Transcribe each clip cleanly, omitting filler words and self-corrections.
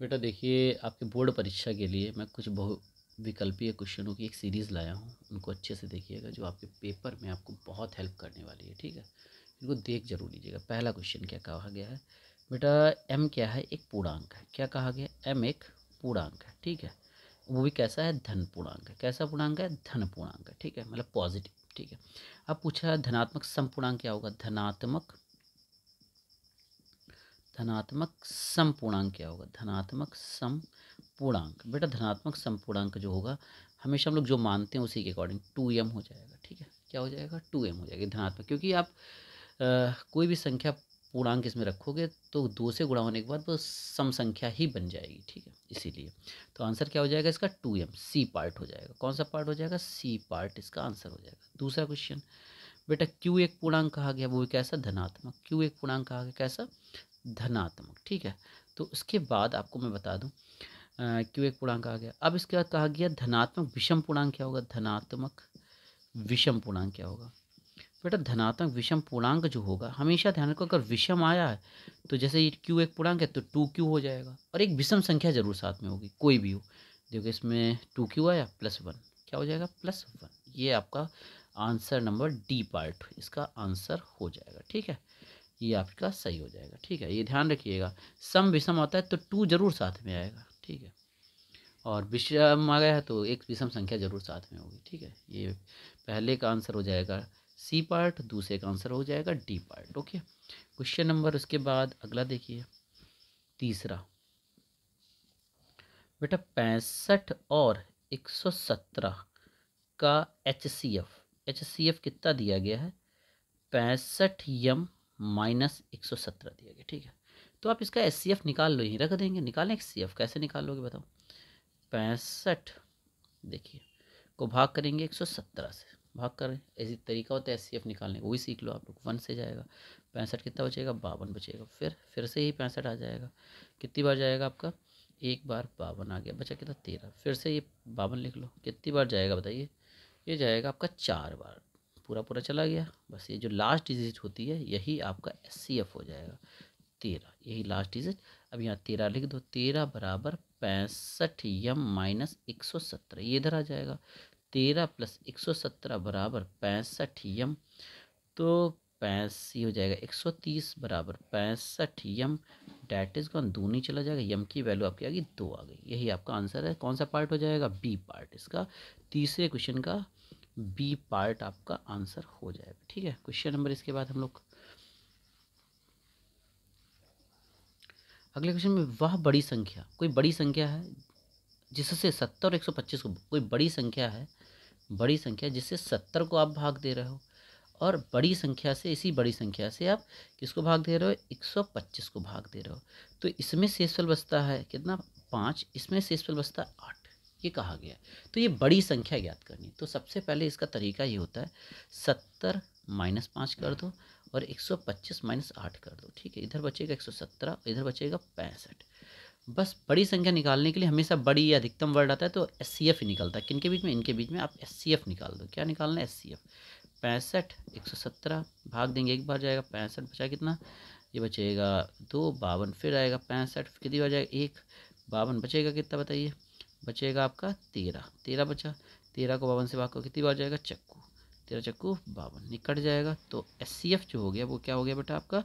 बेटा देखिए, आपके बोर्ड परीक्षा के लिए मैं कुछ बहु विकल्पीय क्वेश्चनों की एक सीरीज़ लाया हूँ। उनको अच्छे से देखिएगा, जो आपके पेपर में आपको बहुत हेल्प करने वाली है, ठीक है? इनको देख ज़रूर लीजिएगा। पहला क्वेश्चन क्या कहा गया है? बेटा m क्या है? एक पूर्णांक है। क्या कहा गया? m एक पूर्णांक है, ठीक है? वो भी कैसा है? धन पूर्णांक है। कैसा पूर्णांक है? धन पूर्णांक है, ठीक है? मतलब पॉजिटिव, ठीक है? अब पूछा धनात्मक समपूर्णांक क्या होगा? धनात्मक समपूर्णांक क्या होगा? धनात्मक समपूर्णांक। बेटा धनात्मक समपूर्णांक जो होगा, हमेशा हम लोग जो मानते हैं उसी के अकॉर्डिंग 2m हो जाएगा, ठीक है? क्या हो जाएगा? 2m हो जाएगी धनात्मक, क्योंकि आप कोई भी संख्या पूर्णांक इसमें रखोगे तो 2 से गुणा होने के बाद वो सम संख्या ही बन जाएगी, ठीक है? इसीलिए तो आंसर क्या हो जाएगा इसका? 2m। सी पार्ट हो जाएगा। कौन सा पार्ट हो जाएगा? सी पार्ट इसका आंसर हो जाएगा। दूसरा क्वेश्चन, बेटा q एक पूर्णांक कहा गया, वो भी कैसा? धनात्मक। q एक पूर्णांक कहा गया, कैसा? धनात्मक, ठीक है? तो उसके बाद आपको मैं बता दूं, क्यों एक पूर्णांक आ गया। अब इसके बाद कहा गया धनात्मक विषम पूर्णांक क्या होगा? धनात्मक विषम पूर्णांक क्या होगा? बेटा धनात्मक विषम पूर्णांक जो होगा, हमेशा ध्यान रखो, अगर विषम आया है तो जैसे ये क्यू एक पूर्णांक है तो 2q हो जाएगा, और एक विषम संख्या जरूर साथ में होगी, कोई भी हो। देखो इसमें 2q आया +1, क्या हो जाएगा? +1। ये आपका आंसर नंबर डी पार्ट इसका आंसर हो जाएगा, ठीक है? ये आपका सही हो जाएगा, ठीक है? ये ध्यान रखिएगा, सम विषम आता है तो 2 जरूर साथ में आएगा, ठीक है? और विषम आ गया है तो एक विषम संख्या जरूर साथ में होगी, ठीक है? ये पहले का आंसर हो जाएगा सी पार्ट, दूसरे का आंसर हो जाएगा D part, okay? Question number उसके बाद अगला देखिए, तीसरा। बेटा 65 और 117 का एच सी एफ कितना दिया गया है? 65m माइनस 117 दिया गया, ठीक है? तो आप इसका एच निकाल लो, यहीं रख देंगे। निकालें एच कैसे निकालोगे बताओ? 65 देखिए को भाग करेंगे 117 से, भाग करें, ऐसी तरीका होता है एच निकालने का, वही सीख लो आप लोग। 1 से जाएगा 65, कितना बचेगा? 52 बचेगा। फिर से ही 65 आ जाएगा, कितनी बार जाएगा आपका? एक बार 52 आ गया, बचा कितना? 13। फिर से ये 52 लिख लो, कितनी बार जाएगा बताइए? ये जाएगा आपका 4 बार, पूरा पूरा चला गया। बस ये जो लास्ट डिजिट होती है यही आपका एच हो जाएगा, 13, यही लास्ट डिजिट। अब यहाँ 13 लिख दो, 13 बराबर 65m माइनस 117, ये इधर आ जाएगा। 13 + 117 बराबर 65m, तो 85 हो जाएगा 130 बराबर 65m, डैट इज कौन? दूनी चला जाएगा, यम की वैल्यू आपकी आ गई 2 आ गई। यही आपका आंसर है। कौन सा पार्ट हो जाएगा? बी पार्ट इसका, तीसरे क्वेश्चन का बी पार्ट आपका आंसर हो जाएगा, ठीक है? क्वेश्चन नंबर इसके बाद हम लोग अगले क्वेश्चन में, वह बड़ी संख्या, कोई बड़ी संख्या है जिससे 70 और 125 को, कोई बड़ी संख्या है, बड़ी संख्या जिससे 70 को आप भाग दे रहे हो, और बड़ी संख्या से, इसी बड़ी संख्या से आप किसको भाग दे रहे हो? 125 को भाग दे रहे हो। तो इसमें शेषफल बचता है कितना? 5, इसमें शेषफल बचता है 8, ये कहा गया है। तो ये बड़ी संख्या ज्ञात करनी, तो सबसे पहले इसका तरीका ये होता है, 70 - 5 कर दो और 125 - 8 कर दो, ठीक है? इधर बचेगा 117, इधर बचेगा 65। बस बड़ी संख्या निकालने के लिए हमेशा बड़ी या अधिकतम वर्ड आता है तो एच ही निकलता है। किनके बीच में? इनके बीच में आप एच निकाल दो। क्या निकालना है? एच 65 117 भाग देंगे, एक बार जाएगा 65, बचा कितना? ये बचेगा 2, 52, फिर आएगा 65, कितनी बार जाएगा? 1, 52 बचेगा कितना बताइए? बचेगा आपका 13, 13 बचा। 13 को 52 से भाग को कितनी बार जाएगा? चक्कू, 13 चक्कू 52, निकट जाएगा। तो एच जो हो गया वो क्या हो गया बेटा? आपका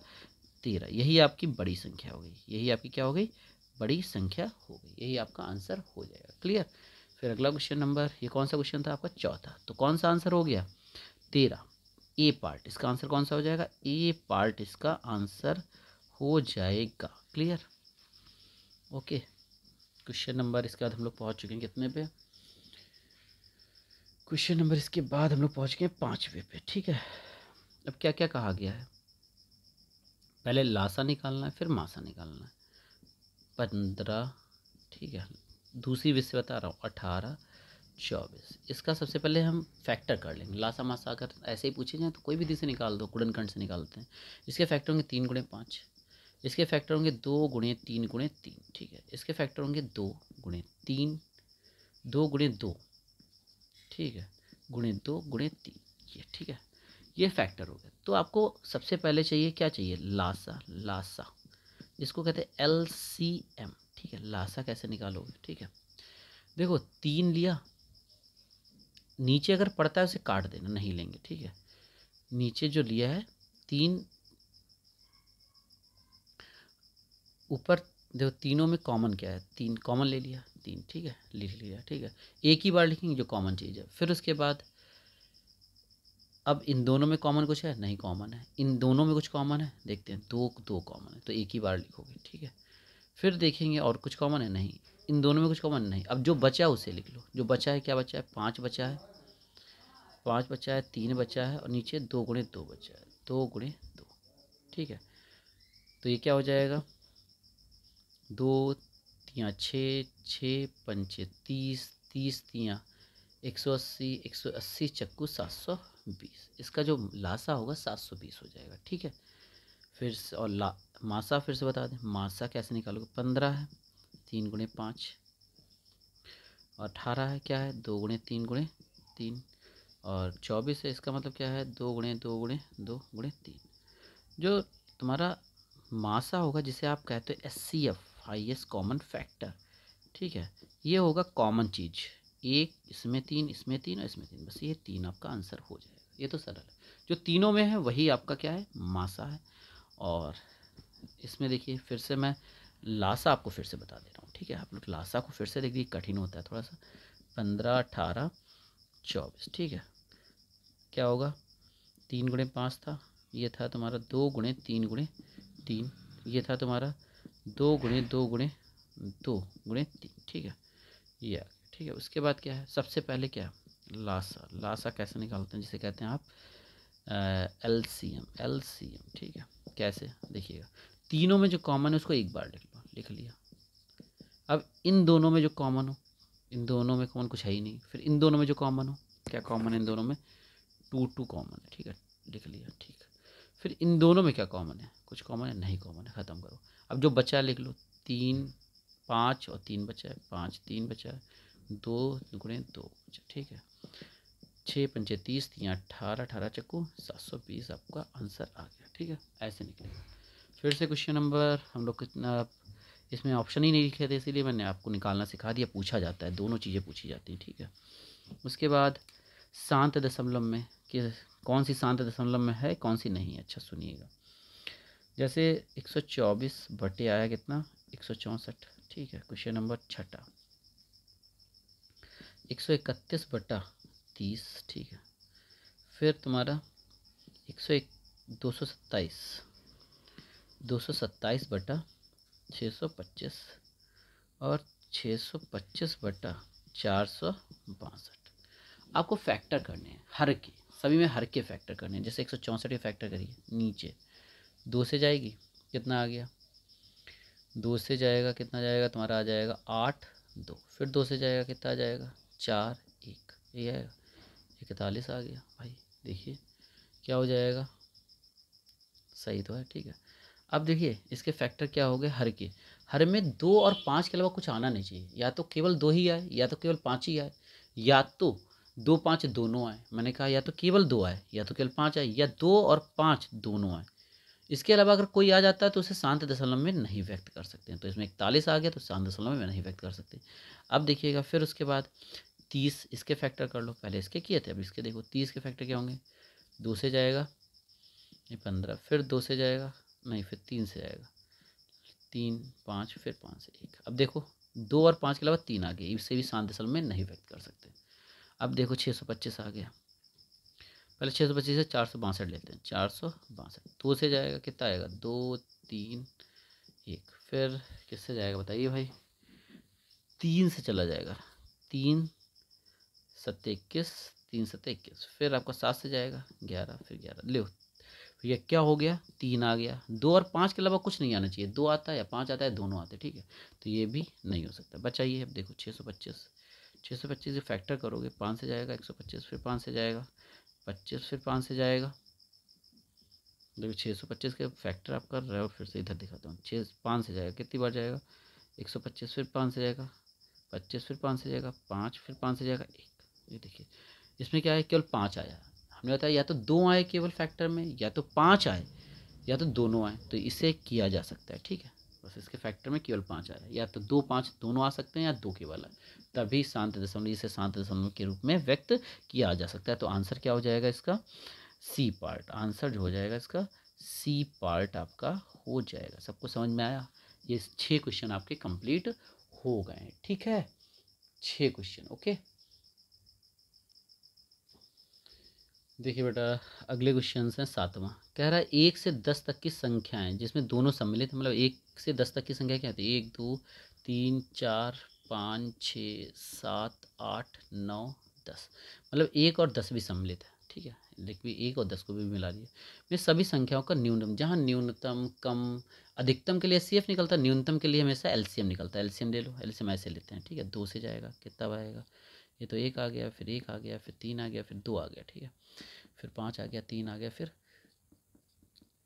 13। यही आपकी बड़ी संख्या हो गई, यही आपकी क्या हो गई? बड़ी संख्या हो गई। यही आपका आंसर हो जाएगा, क्लियर? फिर अगला क्वेश्चन नंबर, ये कौन सा क्वेश्चन था आपका? चौथा। तो कौन सा आंसर हो गया? 13, ए पार्ट। इसका आंसर कौन सा हो जाएगा? ए पार्ट इसका आंसर हो जाएगा, क्लियर? ओके, क्वेश्चन नंबर इसके बाद हम लोग पहुंच चुके हैं कितने पे? क्वेश्चन नंबर इसके बाद हम लोग पहुंच गए 5वें पे, ठीक है? अब क्या क्या कहा गया है? पहले लासा निकालना है, फिर मासा निकालना है। 15, ठीक है? दूसरी विषय बता रहा हूँ, 18, 24। इसका सबसे पहले हम फैक्टर कर लेंगे। लासा मासा अगर ऐसे ही पूछे जाए तो कोई भी दिशा निकाल दो, गुणनखंड से निकालते हैं। इसके फैक्टर होंगे 3 × 5, इसके फैक्टर होंगे 2 × 3 × 3, ठीक है? इसके फैक्टर होंगे 2 × 3, 2 × 2, ठीक है? × 2 × 3, ये ठीक है? ये फैक्टर हो गया। तो आपको सबसे पहले चाहिए, क्या चाहिए? लासा, लासा, इसको कहते हैं LCM, ठीक है, लासा कैसे निकालोगे, ठीक है। देखो 3 लिया, नीचे अगर पड़ता है उसे काट देना, नहीं लेंगे, ठीक है। नीचे जो लिया है 3, ऊपर देखो तीनों में कॉमन क्या है, 3 कॉमन ले लिया, 3, ठीक है, लिख लिया, ठीक है। एक ही बार लिखेंगे जो कॉमन चीज़ है। फिर उसके बाद अब इन दोनों में कॉमन कुछ है, नहीं कॉमन है। इन दोनों में कुछ कॉमन है, देखते हैं, 2 2 कॉमन है तो एक ही बार लिखोगे, ठीक है। फिर देखेंगे और कुछ कॉमन है, नहीं। इन दोनों में कुछ कॉमन नहीं। अब जो बचा उसे लिख लो। जो बचा है, क्या बचा है, 5 बचा है, 5 बचा है, 3 बचा है और नीचे 2 गुणे 2 बचा है, 2 गुणे 2, ठीक है। तो ये क्या हो जाएगा, 2 तियाँ 6, 6 पंचे 30, 30 तियाँ 180, 180 चक्कू 720। इसका जो लासा होगा 720 हो जाएगा, ठीक है। फिर से और मासा फिर से बता दें, मासा कैसे निकालोगे, 15 है, 3 गुणे 5 और 18 है, क्या है, 2 गुणे 3 गुणे 3 और 24 है। इसका मतलब क्या है, 2 गुणे 2 गुणे 2 गुणे 3। जो तुम्हारा मासा होगा, जिसे आप कहते हो SCF, हाईएस्ट कॉमन फैक्टर, ठीक है, ये होगा कॉमन चीज़। एक इसमें 3, इसमें 3 और इसमें 3, बस ये 3 आपका आंसर हो जाएगा। ये तो सरल है, जो तीनों में है वही आपका क्या है, मासा है। और इसमें देखिए फिर से मैं लासा आपको फिर से बता दे रहा हूँ, ठीक है। आप लोग लासा को फिर से देखिए, कठिन होता है थोड़ा सा। 15, 18, 24, ठीक है। क्या होगा, 3 गुणे 5 था, ये था तुम्हारा 2 गुणे 3 गुणे 3, ये था तुम्हारा 2 गुणे 2 गुणे 2 गुणे 3, ठीक है, ये आ गया, ठीक है। उसके बाद क्या है, सबसे पहले क्या है, लासा। लासा कैसे निकालते हैं, जिसे कहते हैं आप LCM, LCM, ठीक है। कैसे, देखिएगा, तीनों में जो कॉमन है उसको एक बार लिख लो, लिख लिया। अब इन दोनों में जो कॉमन हो, इन दोनों में कॉमन कुछ है ही नहीं। फिर इन दोनों में जो कॉमन हो, क्या कॉमन है इन दोनों में, 2 2 कॉमन है, ठीक है, लिख लिया, ठीक है। फिर इन दोनों में क्या कॉमन है, कुछ कॉमन है, नहीं कॉमन है, ख़त्म करो। अब जो बचा है लिख लो, 3 5 और 3 बचा है, 5 3 बचा है, 2 गुणे 2 बचा, ठीक है। 6 पंचे 30, 3 18, 18 चक्कू 720 आपका आंसर आ गया, ठीक है। ऐसे निकलेगा। फिर से क्वेश्चन नंबर, हम लोग कितना, इसमें ऑप्शन ही नहीं लिखे थे, इसीलिए मैंने आपको निकालना सिखा दिया। पूछा जाता है, दोनों चीज़ें पूछी जाती हैं, ठीक है। उसके बाद शांत दशमलव में कि कौन सी शांत दशमलव में है, कौन सी नहीं है। अच्छा सुनिएगा, जैसे 124 बटे आया कितना, 164, ठीक है। क्वेश्चन नंबर 6, 131 बटा 30, ठीक है। फिर तुम्हारा 101 227, 227 बटा 625 और 625 बटा 462। आपको फैक्टर करने हैं हर के, सभी में हर के फैक्टर करने हैं। जैसे 164 के फैक्टर करिए, नीचे 2 से जाएगी, कितना आ गया, 2 से जाएगा, कितना जाएगा तुम्हारा, आ जाएगा 8 2। फिर 2 से जाएगा, कितना आ जाएगा, 4 1, ये आएगा 41 आ गया भाई। देखिए क्या हो जाएगा, सही तो है, ठीक है। अब देखिए इसके फैक्टर क्या हो गए, हर के। हर में 2 और 5 के अलावा कुछ आना नहीं चाहिए, या तो केवल 2 ही आए, या तो केवल 5 ही आए, या तो 2 5 दोनों आए। मैंने कहा या तो केवल 2 आए, या तो केवल 5 आए, या 2 और 5 दोनों आए। इसके अलावा अगर कोई आ जाता है तो उसे शांत दशमलव में नहीं व्यक्त कर सकते हैं। तो इसमें 41 आ गया तो शांत दशमलव में नहीं व्यक्त कर सकते। अब देखिएगा, फिर उसके बाद 30, इसके फैक्टर कर लो। पहले इसके किए थे, अब इसके देखो, 30 के फैक्टर क्या होंगे, 2 से जाएगा, ये 15, फिर 2 से जाएगा, नहीं फिर 3 से जाएगा, 3 5, फिर 5 से 1। अब देखो 2 और 5 के अलावा 3 आ गए, इससे भी शांत दशमलव में नहीं व्यक्त कर सकते। अब देखो 625 आ गया, पहले 625 से 462 लेते हैं, 462, 2 से जाएगा, कितना आएगा, 2 3 1। फिर किससे जाएगा बताइए भाई, 3 से चला जाएगा, 3 7 21, 3 7 21। फिर आपका 7 से जाएगा, 11, फिर 11, लो ये क्या हो गया, 3 आ गया। 2 और 5 के अलावा कुछ नहीं आना चाहिए, 2 आता है या 5 आता है, दोनों आते हैं, ठीक है। तो ये भी नहीं हो सकता। बचाइए, अब देखो 625, 625 से फैक्टर करोगे, 5 से जाएगा 125, फिर 5 से जाएगा 25, फिर 5 से जाएगा, देखो 625 के फैक्टर आप कर रहे हो। फिर से इधर दिखाता हूँ, 5 से जाएगा, कितनी बार जाएगा, 125, फिर 5 से जाएगा 25, फिर 5 से जाएगा 5, फिर 5 से जाएगा 1। ये देखिए इसमें क्या है, केवल 5 आया। हमने बताया या तो 2 आए केवल फैक्टर में, या तो 5 आए, या तो दोनों आए। तो इसे किया जा सकता है, ठीक है। बस इसके फैक्टर में केवल 5 आया, या तो 2 5 दोनों आ सकते हैं या 2 केवल है, तभी शांत दशमलव, इसे शांत दशमलव के रूप में व्यक्त किया जा सकता है। तो आंसर क्या हो जाएगा इसका? C part. आंसर जो हो जाएगा इसका सी पार्ट आपका हो जाएगा। सबको समझ में आया? ये 6 क्वेश्चन आपके कंप्लीट हो गए हैं, ठीक है, 6 क्वेश्चन। ओके, देखिए बेटा अगले क्वेश्चन है 7वां। कह रहा है 1 से 10 तक की संख्याएं जिसमें दोनों सम्मिलित, मतलब 1 से 10 तक की संख्या क्या होती है? 1 2 3 4 5 6 7 8 9 10, मतलब 1 और 10 भी सम्मिलित है, ठीक है। देखिए 1 और 10 को भी मिला दिए। मैं सभी संख्याओं का न्यूनतम, जहाँ न्यूनतम कम अधिकतम के लिए CF निकलता है, न्यूनतम के लिए हमेशा LCM निकलता है। LCM ले लो, LCM ऐसे लेते हैं, ठीक है। 2 से जाएगा, कितना आएगा? ये तो 1 आ गया, फिर 1 आ गया, फिर 3 आ गया, फिर 2 आ गया, ठीक है, फिर 5 आ गया, 3 आ गया, फिर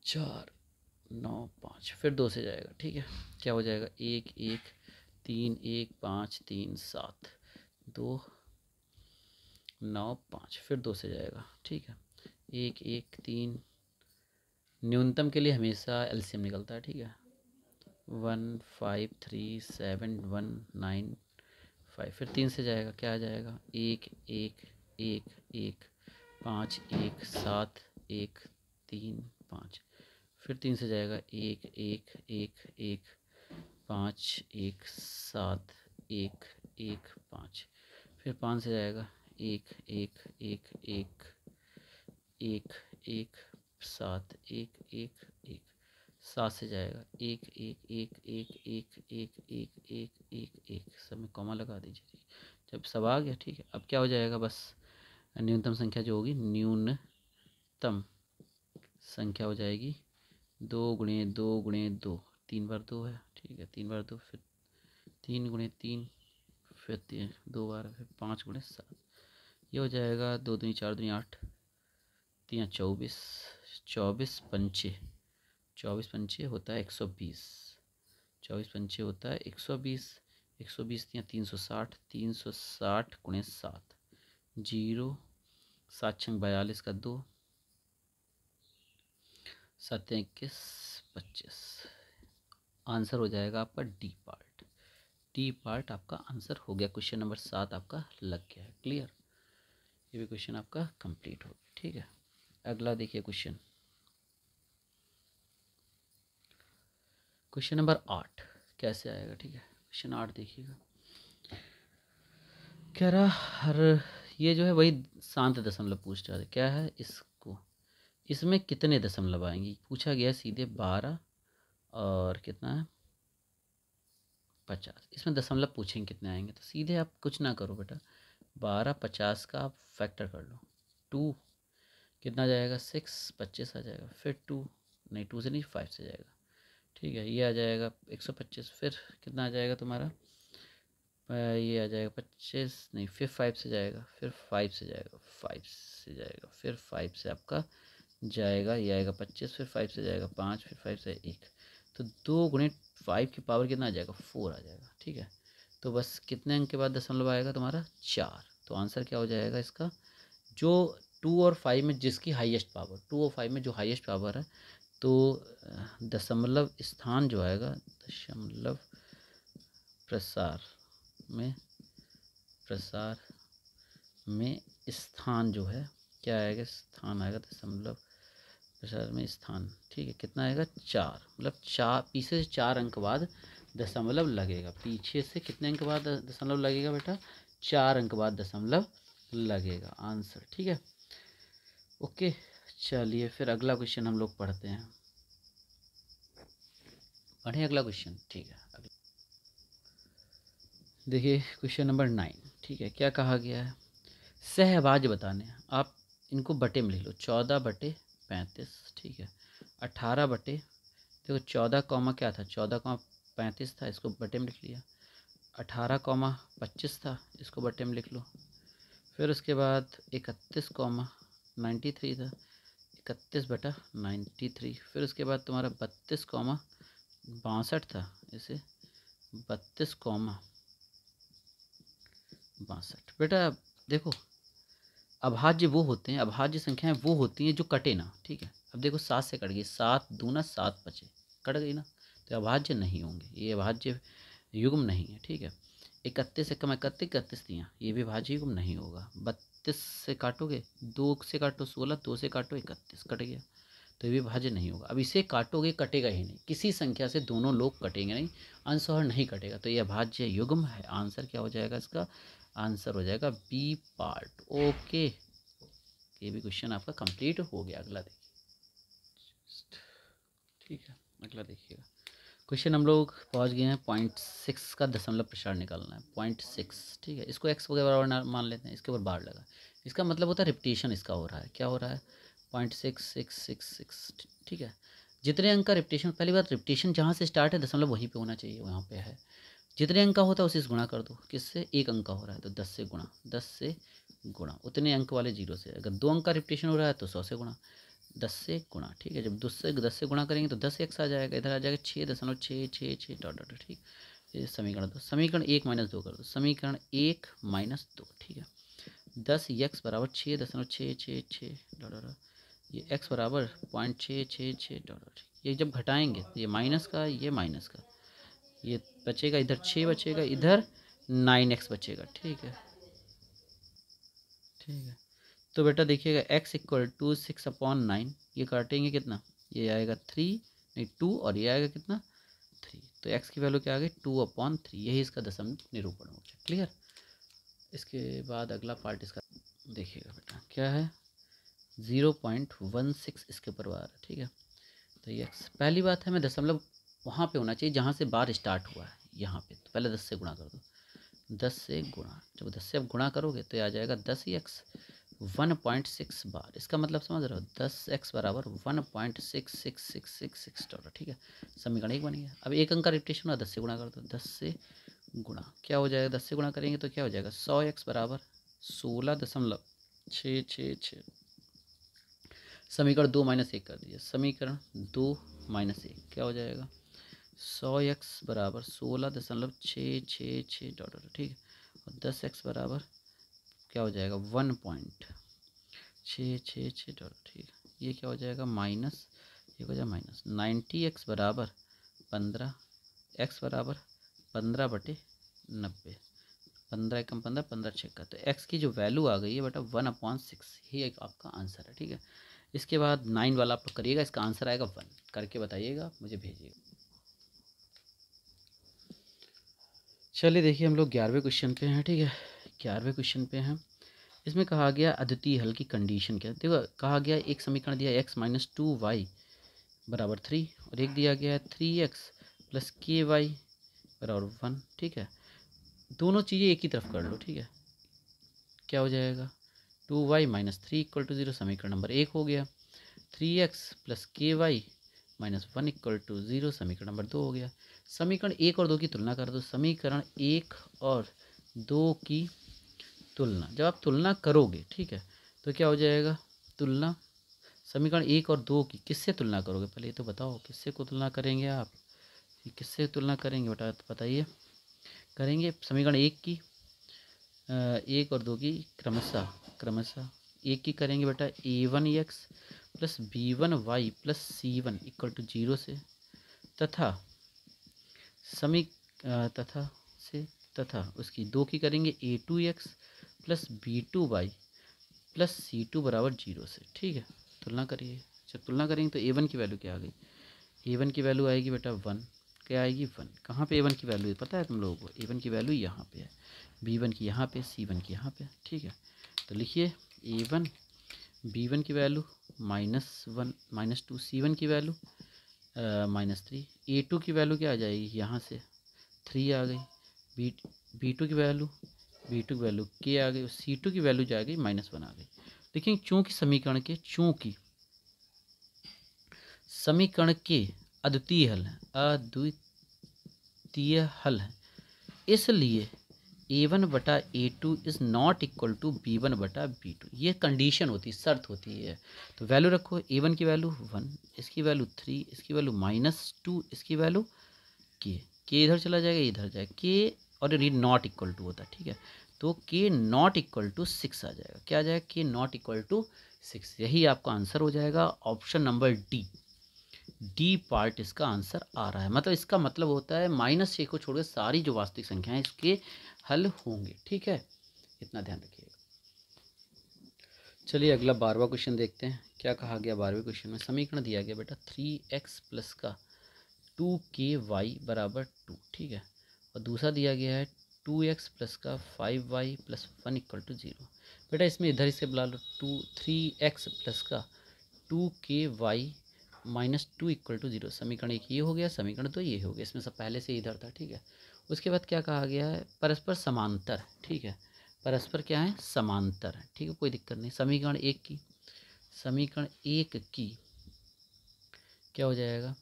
4 9 5, फिर 2 से जाएगा, ठीक है। क्या हो जाएगा? 1 1 3 1 5 3 7 2 9 5, फिर 2 से जाएगा, ठीक है। 1 1 3, न्यूनतम के लिए हमेशा LCM निकलता है, ठीक है। 1 5 3 7 1 9 5, फिर 3 से जाएगा, क्या आ जाएगा? 1 1 1 1 5 1 7 1 3 5, फिर 3 से जाएगा 1 1 1 1 5 1 7 1 1 5, फिर 5 से जाएगा 1 1 1 1 1 1 7 1 1 1, 7 से जाएगा 1 1 1 1 1 1 1 1 1 1, सब में कॉमा लगा दीजिए जब सब आ गया, ठीक है। अब क्या हो जाएगा? बस न्यूनतम संख्या जो होगी, न्यूनतम संख्या हो जाएगी 2 गुणे 2 गुणे 2, 3 बार 2 है, ठीक है, 3 बार 2, फिर 3 गुणे 3, फिर 2 बार, फिर 5 गुणे 7, ये हो जाएगा 2 दूनी 4 दूनी 8, 3 24, 24 पंचे, 24 पंचे होता है 120, 24 पंचे होता है 120, 120 या 360, 360 गुणे 7, 0 7 छंग 42 का 2, 7 21 25, आंसर हो जाएगा आपका डी पार्ट। डी पार्ट आपका आंसर हो गया। क्वेश्चन नंबर 7 आपका लग गया है। क्लियर? ये भी क्वेश्चन आपका कंप्लीट हो गया, ठीक है। अगला देखिए क्वेश्चन नंबर 8 कैसे आएगा, ठीक है। क्वेश्चन 8 देखिएगा, कह रहा हर, ये जो है वही शांत दशमलव पूछ रहा है। क्या है इसको, इसमें कितने दशमलव आएंगे पूछा गया सीधे। 12 और कितना है 50, इसमें दशमलव पूछेंगे कितने आएंगे। तो सीधे आप कुछ ना करो बेटा, 12 50 का आप फैक्टर कर लो। 2 कितना जाएगा? 6, 25 आ जाएगा, फिर 2 नहीं, 2 से नहीं 5 से जाएगा, ठीक है। ये आ जाएगा 125, फिर कितना आ जाएगा तुम्हारा? ये आ जाएगा 25 नहीं, फिर 5 से जाएगा, फिर 5 से जाएगा, 5 से जाएगा, फिर 5 से आपका जाएगा, ये आएगा 25, फिर 5 से जाएगा 5, फिर 5 से 1, तो 2 गुणे 5 की पावर कितना आ जाएगा? 4 आ जाएगा, ठीक है। तो बस कितने अंक के बाद दशमलव आएगा तुम्हारा? 4। तो आंसर क्या हो जाएगा इसका? जो 2 और 5 में जिसकी हाईएस्ट पावर, 2 और 5 में जो हाईएस्ट पावर है, तो दशमलव स्थान जो आएगा, दशमलव प्रसार में स्थान जो है, क्या आएगा? स्थान आएगा दशमलव प्रसार में स्थान, ठीक है। कितना आएगा? 4, मतलब 4 पीछे से 4 अंक बाद दशमलव लगेगा। पीछे से कितने अंक बाद दशमलव लगेगा बेटा? 4 अंक बाद दशमलव लगेगा आंसर, ठीक है। ओके, चलिए फिर अगला क्वेश्चन हम लोग पढ़ते हैं। पढ़ें अगला क्वेश्चन, ठीक है। देखिए क्वेश्चन नंबर 9, ठीक है। क्या कहा गया है? सहभाज्य बताने हैं। आप इनको बटे में लिख लो, 14/35, ठीक है। 18 देखो 14 कॉमा क्या था? 14,35 था, इसको बटे में लिख लिया। 18,25 था, इसको बटे में लिख लो। फिर उसके बाद 31,93 था, 31/93। फिर उसके बाद तुम्हारा 32,62 था, इसे 32,62। बेटा देखो, अभाज्य वो होते हैं, अभाज्य संख्याएं वो होती हैं जो कटे ना, ठीक है। अब देखो 7 से कट गई, 7 दूना 7 बचे, कट गई ना, तो अभाज्य नहीं होंगे, ये अभाज्य युग्म नहीं है। ठीक है, 31 से कम 31, 31 दिया, ये भी भाज्य युग्म नहीं होगा। 32 से काटोगे, 2 से काटो 16, 2 से काटो 31, कट गया, तो ये भी भाज्य नहीं होगा। अब इसे काटोगे, कटेगा ही नहीं, किसी संख्या से दोनों लोग कटेंगे नहीं, अंश और नहीं कटेगा, तो ये भाज्य युग्म है। आंसर क्या हो जाएगा इसका? आंसर हो जाएगा बी पार्ट। ओके, ये भी क्वेश्चन आपका कंप्लीट हो गया। अगला देखिए, ठीक है, अगला देखिएगा। क्वेश्चन हम लोग पहुंच गए हैं 0.6 का दशमलव प्रसार निकालना है। 0.6, ठीक है, इसको एक्स के बराबर मान लेते हैं, इसके ऊपर बार लगा, इसका मतलब होता है रिपीटेशन इसका हो रहा है। क्या हो रहा है? 0.6666, ठीक है। जितने अंक का रिपीटेशन, पहली बात रिपीटेशन जहाँ से स्टार्ट है दशमलव वहीं पे होना चाहिए, वहाँ पे है। जितने अंक का होता है उसी से गुणा कर दो। किससे? 1 अंक का हो रहा है तो 10 से गुणा, 10 से गुणा, उतने अंक वाले 0 से। अगर 2 अंक का रिपीटेशन हो रहा है तो 100 से गुणा, 10 से गुणा, ठीक है। जब 10 से गुणा करेंगे तो 10 एक्स आ जाएगा, इधर आ जाएगा 6.666 डॉट डॉट, ठीक। ये समीकरण 2, समीकरण 1 माइनस 2 कर दो, समीकरण 1 माइनस 2, ठीक है। 10 एक्स बराबर 6.666 डॉट डॉट, ये एक्स बराबर 0.666 डॉट डॉट। ये जब घटाएंगे ये माइनस का, ये माइनस का, ये बचेगा, इधर 6 बचेगा, इधर 9x बचेगा, ठीक है, ठीक है। तो बेटा देखिएगा x इक्वल टू 6/9, ये काटेंगे कितना? ये आएगा 3, नहीं 2, और ये आएगा कितना? 3। तो x की वैल्यू क्या आ गई? 2/3, यही इसका दशम निरूपण हो गया। क्लियर? इसके बाद अगला पार्ट इसका देखिएगा बेटा, क्या है? 0.16 इसके ऊपर आ रहा है, ठीक है। तो ये x, पहली बात है, मैं दशमलव वहाँ पे होना चाहिए जहाँ से बार स्टार्ट हुआ है, यहाँ पे। तो पहले 10 से गुणा कर दो, 10 से गुणा, जब 10 से अब गुणा करोगे तो ये आ जाएगा 10x 1.6 बार। इसका मतलब समझ रहे हो? 10x बराबर 1.6666 डॉलर, ठीक है। समीकरण 1 बन गया। अब 1 अंक का रिपीटेशन हुआ, 10 से गुणा कर दो, 10 से गुणा, क्या हो जाएगा? 10 से गुणा करेंगे तो क्या हो जाएगा? 100x बराबर 16.666। समीकरण 2 माइनस 1 कर दीजिए, समीकरण 2 माइनस 1 क्या हो जाएगा? 100x बराबर 16.666 डॉलर, ठीक है। और 10x बराबर क्या हो जाएगा? 1.666 डॉलर, ठीक है। ये क्या हो जाएगा? माइनस, ये हो जाएगा माइनस 90x बराबर 15, x बराबर 15/90, 15 एकम 15, 15 छक्का। तो x की जो वैल्यू आ गई है बेटा 1/6, यही एक आपका आंसर है, ठीक है। इसके बाद 9 वाला आप लोग करिएगा, इसका आंसर आएगा 1, करके बताइएगा, मुझे भेजिएगा। चलिए देखिए, हम लोग 11वें क्वेश्चन पे हैं, ठीक है। 11वें क्वेश्चन पे हैं। इसमें कहा गया अद्वितीय हल की कंडीशन क्या है। देखो, कहा गया एक समीकरण दिया x माइनस 2y बराबर 3, और एक दिया गया है 3x प्लस ky बराबर 1, ठीक है। दोनों चीज़ें एक ही तरफ कर लो, ठीक है। क्या हो जाएगा? 2y माइनस 3 इक्वल टू 0, समीकरण नंबर 1 हो गया। 3x plus ky minus 1 equal to 0, समीकरण नंबर 2 हो गया। समीकरण 1 और 2 की तुलना कर दो, समीकरण 1 और 2 की तुलना, जब आप तुलना करोगे, ठीक है, तो क्या हो जाएगा? तुलना, समीकरण 1 और 2 की किससे तुलना करोगे? पहले ये तो बताओ, किससे को तुलना करेंगे आप? किससे तुलना करेंगे बेटा, बताइए। करेंगे समीकरण 1 की, 1 और 2 की क्रमशः 1 की करेंगे बेटा a1x plus b1y plus c1 equal to 0 से, तथा तथा उसकी 2 की करेंगे a2x plus b2y plus c2 बराबर 0 से, ठीक है। तुलना करिए, जब तुलना करेंगे तो a1 की वैल्यू क्या आ गई? a1 की वैल्यू आएगी बेटा 1, क्या आएगी? 1। कहाँ पे a1 की वैल्यू है पता है तुम लोगों को? a1 की वैल्यू यहाँ पे है, b1 की यहाँ पे, c1 की यहाँ पे, ठीक है। तो लिखिए a1 b1 की वैल्यू -1 -2, c1 की वैल्यू -3, a2 की वैल्यू क्या आ जाएगी? यहाँ से 3 आ गई, b2 की वैल्यू k आ गई, और c2 की वैल्यू जा गई -1 आ गई। देखिए, चूँकि समीकरण के अद्वितीय हल है, इसलिए a1/a2 is not equal to b1/b2, ये कंडीशन होती है, शर्त होती है। तो वैल्यू रखो, a1 की वैल्यू 1, इसकी वैल्यू 3, इसकी वैल्यू -2, इसकी वैल्यू k इधर चला जाएगा, इधर जाएगा k, और ये नॉट इक्वल टू होता है, ठीक है। तो k नॉट इक्वल टू 6 आ जाएगा। क्या आ जाएगा? k नॉट इक्वल टू 6, यही आपका आंसर हो जाएगा, option number D. D part इसका आंसर आ रहा है। मतलब इसका मतलब होता है -6 को छोड़कर सारी जो वास्तविक संख्याएं इसके हल होंगे। ठीक है, इतना ध्यान रखिएगा। चलिए अगला 12वां क्वेश्चन देखते हैं। क्या कहा गया 12वें क्वेश्चन में? समीकरण दिया गया बेटा 3x प्लस का 2ky बराबर 2। ठीक है, और दूसरा दिया गया है 2x प्लस का 5y प्लस 1 इक्वल टू 0। बेटा इसमें इधर से बुला लो 3x प्लस का 2ky माइनस 2 इक्वल टू 0। समीकरण एक ये हो गया, समीकरण तो ये हो गया। इसमें सब पहले से इधर था। ठीक है, उसके बाद क्या कहा गया है? परस्पर समांतर। ठीक है, परस्पर क्या है? समांतर है। ठीक है, कोई दिक्कत नहीं। समीकरण एक की क्या हो जाएगा?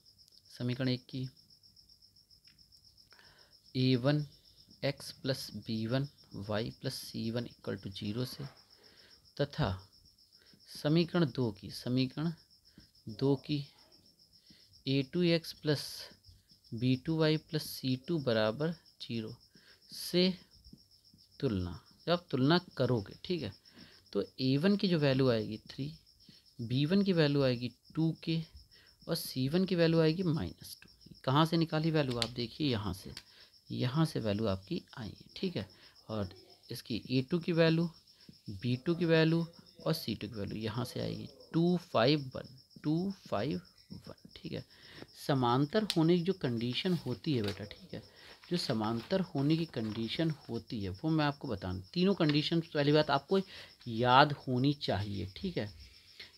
समीकरण एक की a1x plus b1y plus c1 equal to 0 से, तथा समीकरण दो की a2x plus b2y plus c2 बराबर 0 से तुलना। जब आप तुलना करोगे, ठीक है, तो a1 की जो वैल्यू आएगी 3, b1 की वैल्यू आएगी 2k और c1 की वैल्यू आएगी -2। कहाँ से निकाली वैल्यू? आप देखिए यहाँ से वैल्यू आपकी आई है। ठीक है, और इसकी a2 की वैल्यू, b2 की वैल्यू और c2 की वैल्यू यहाँ से आएगी 251। ठीक है, समांतर होने की जो कंडीशन होती है बेटा, ठीक है, जो समांतर होने की कंडीशन होती है वो मैं आपको बताऊँ। तीनों कंडीशन पहली बात आपको याद होनी चाहिए। ठीक है,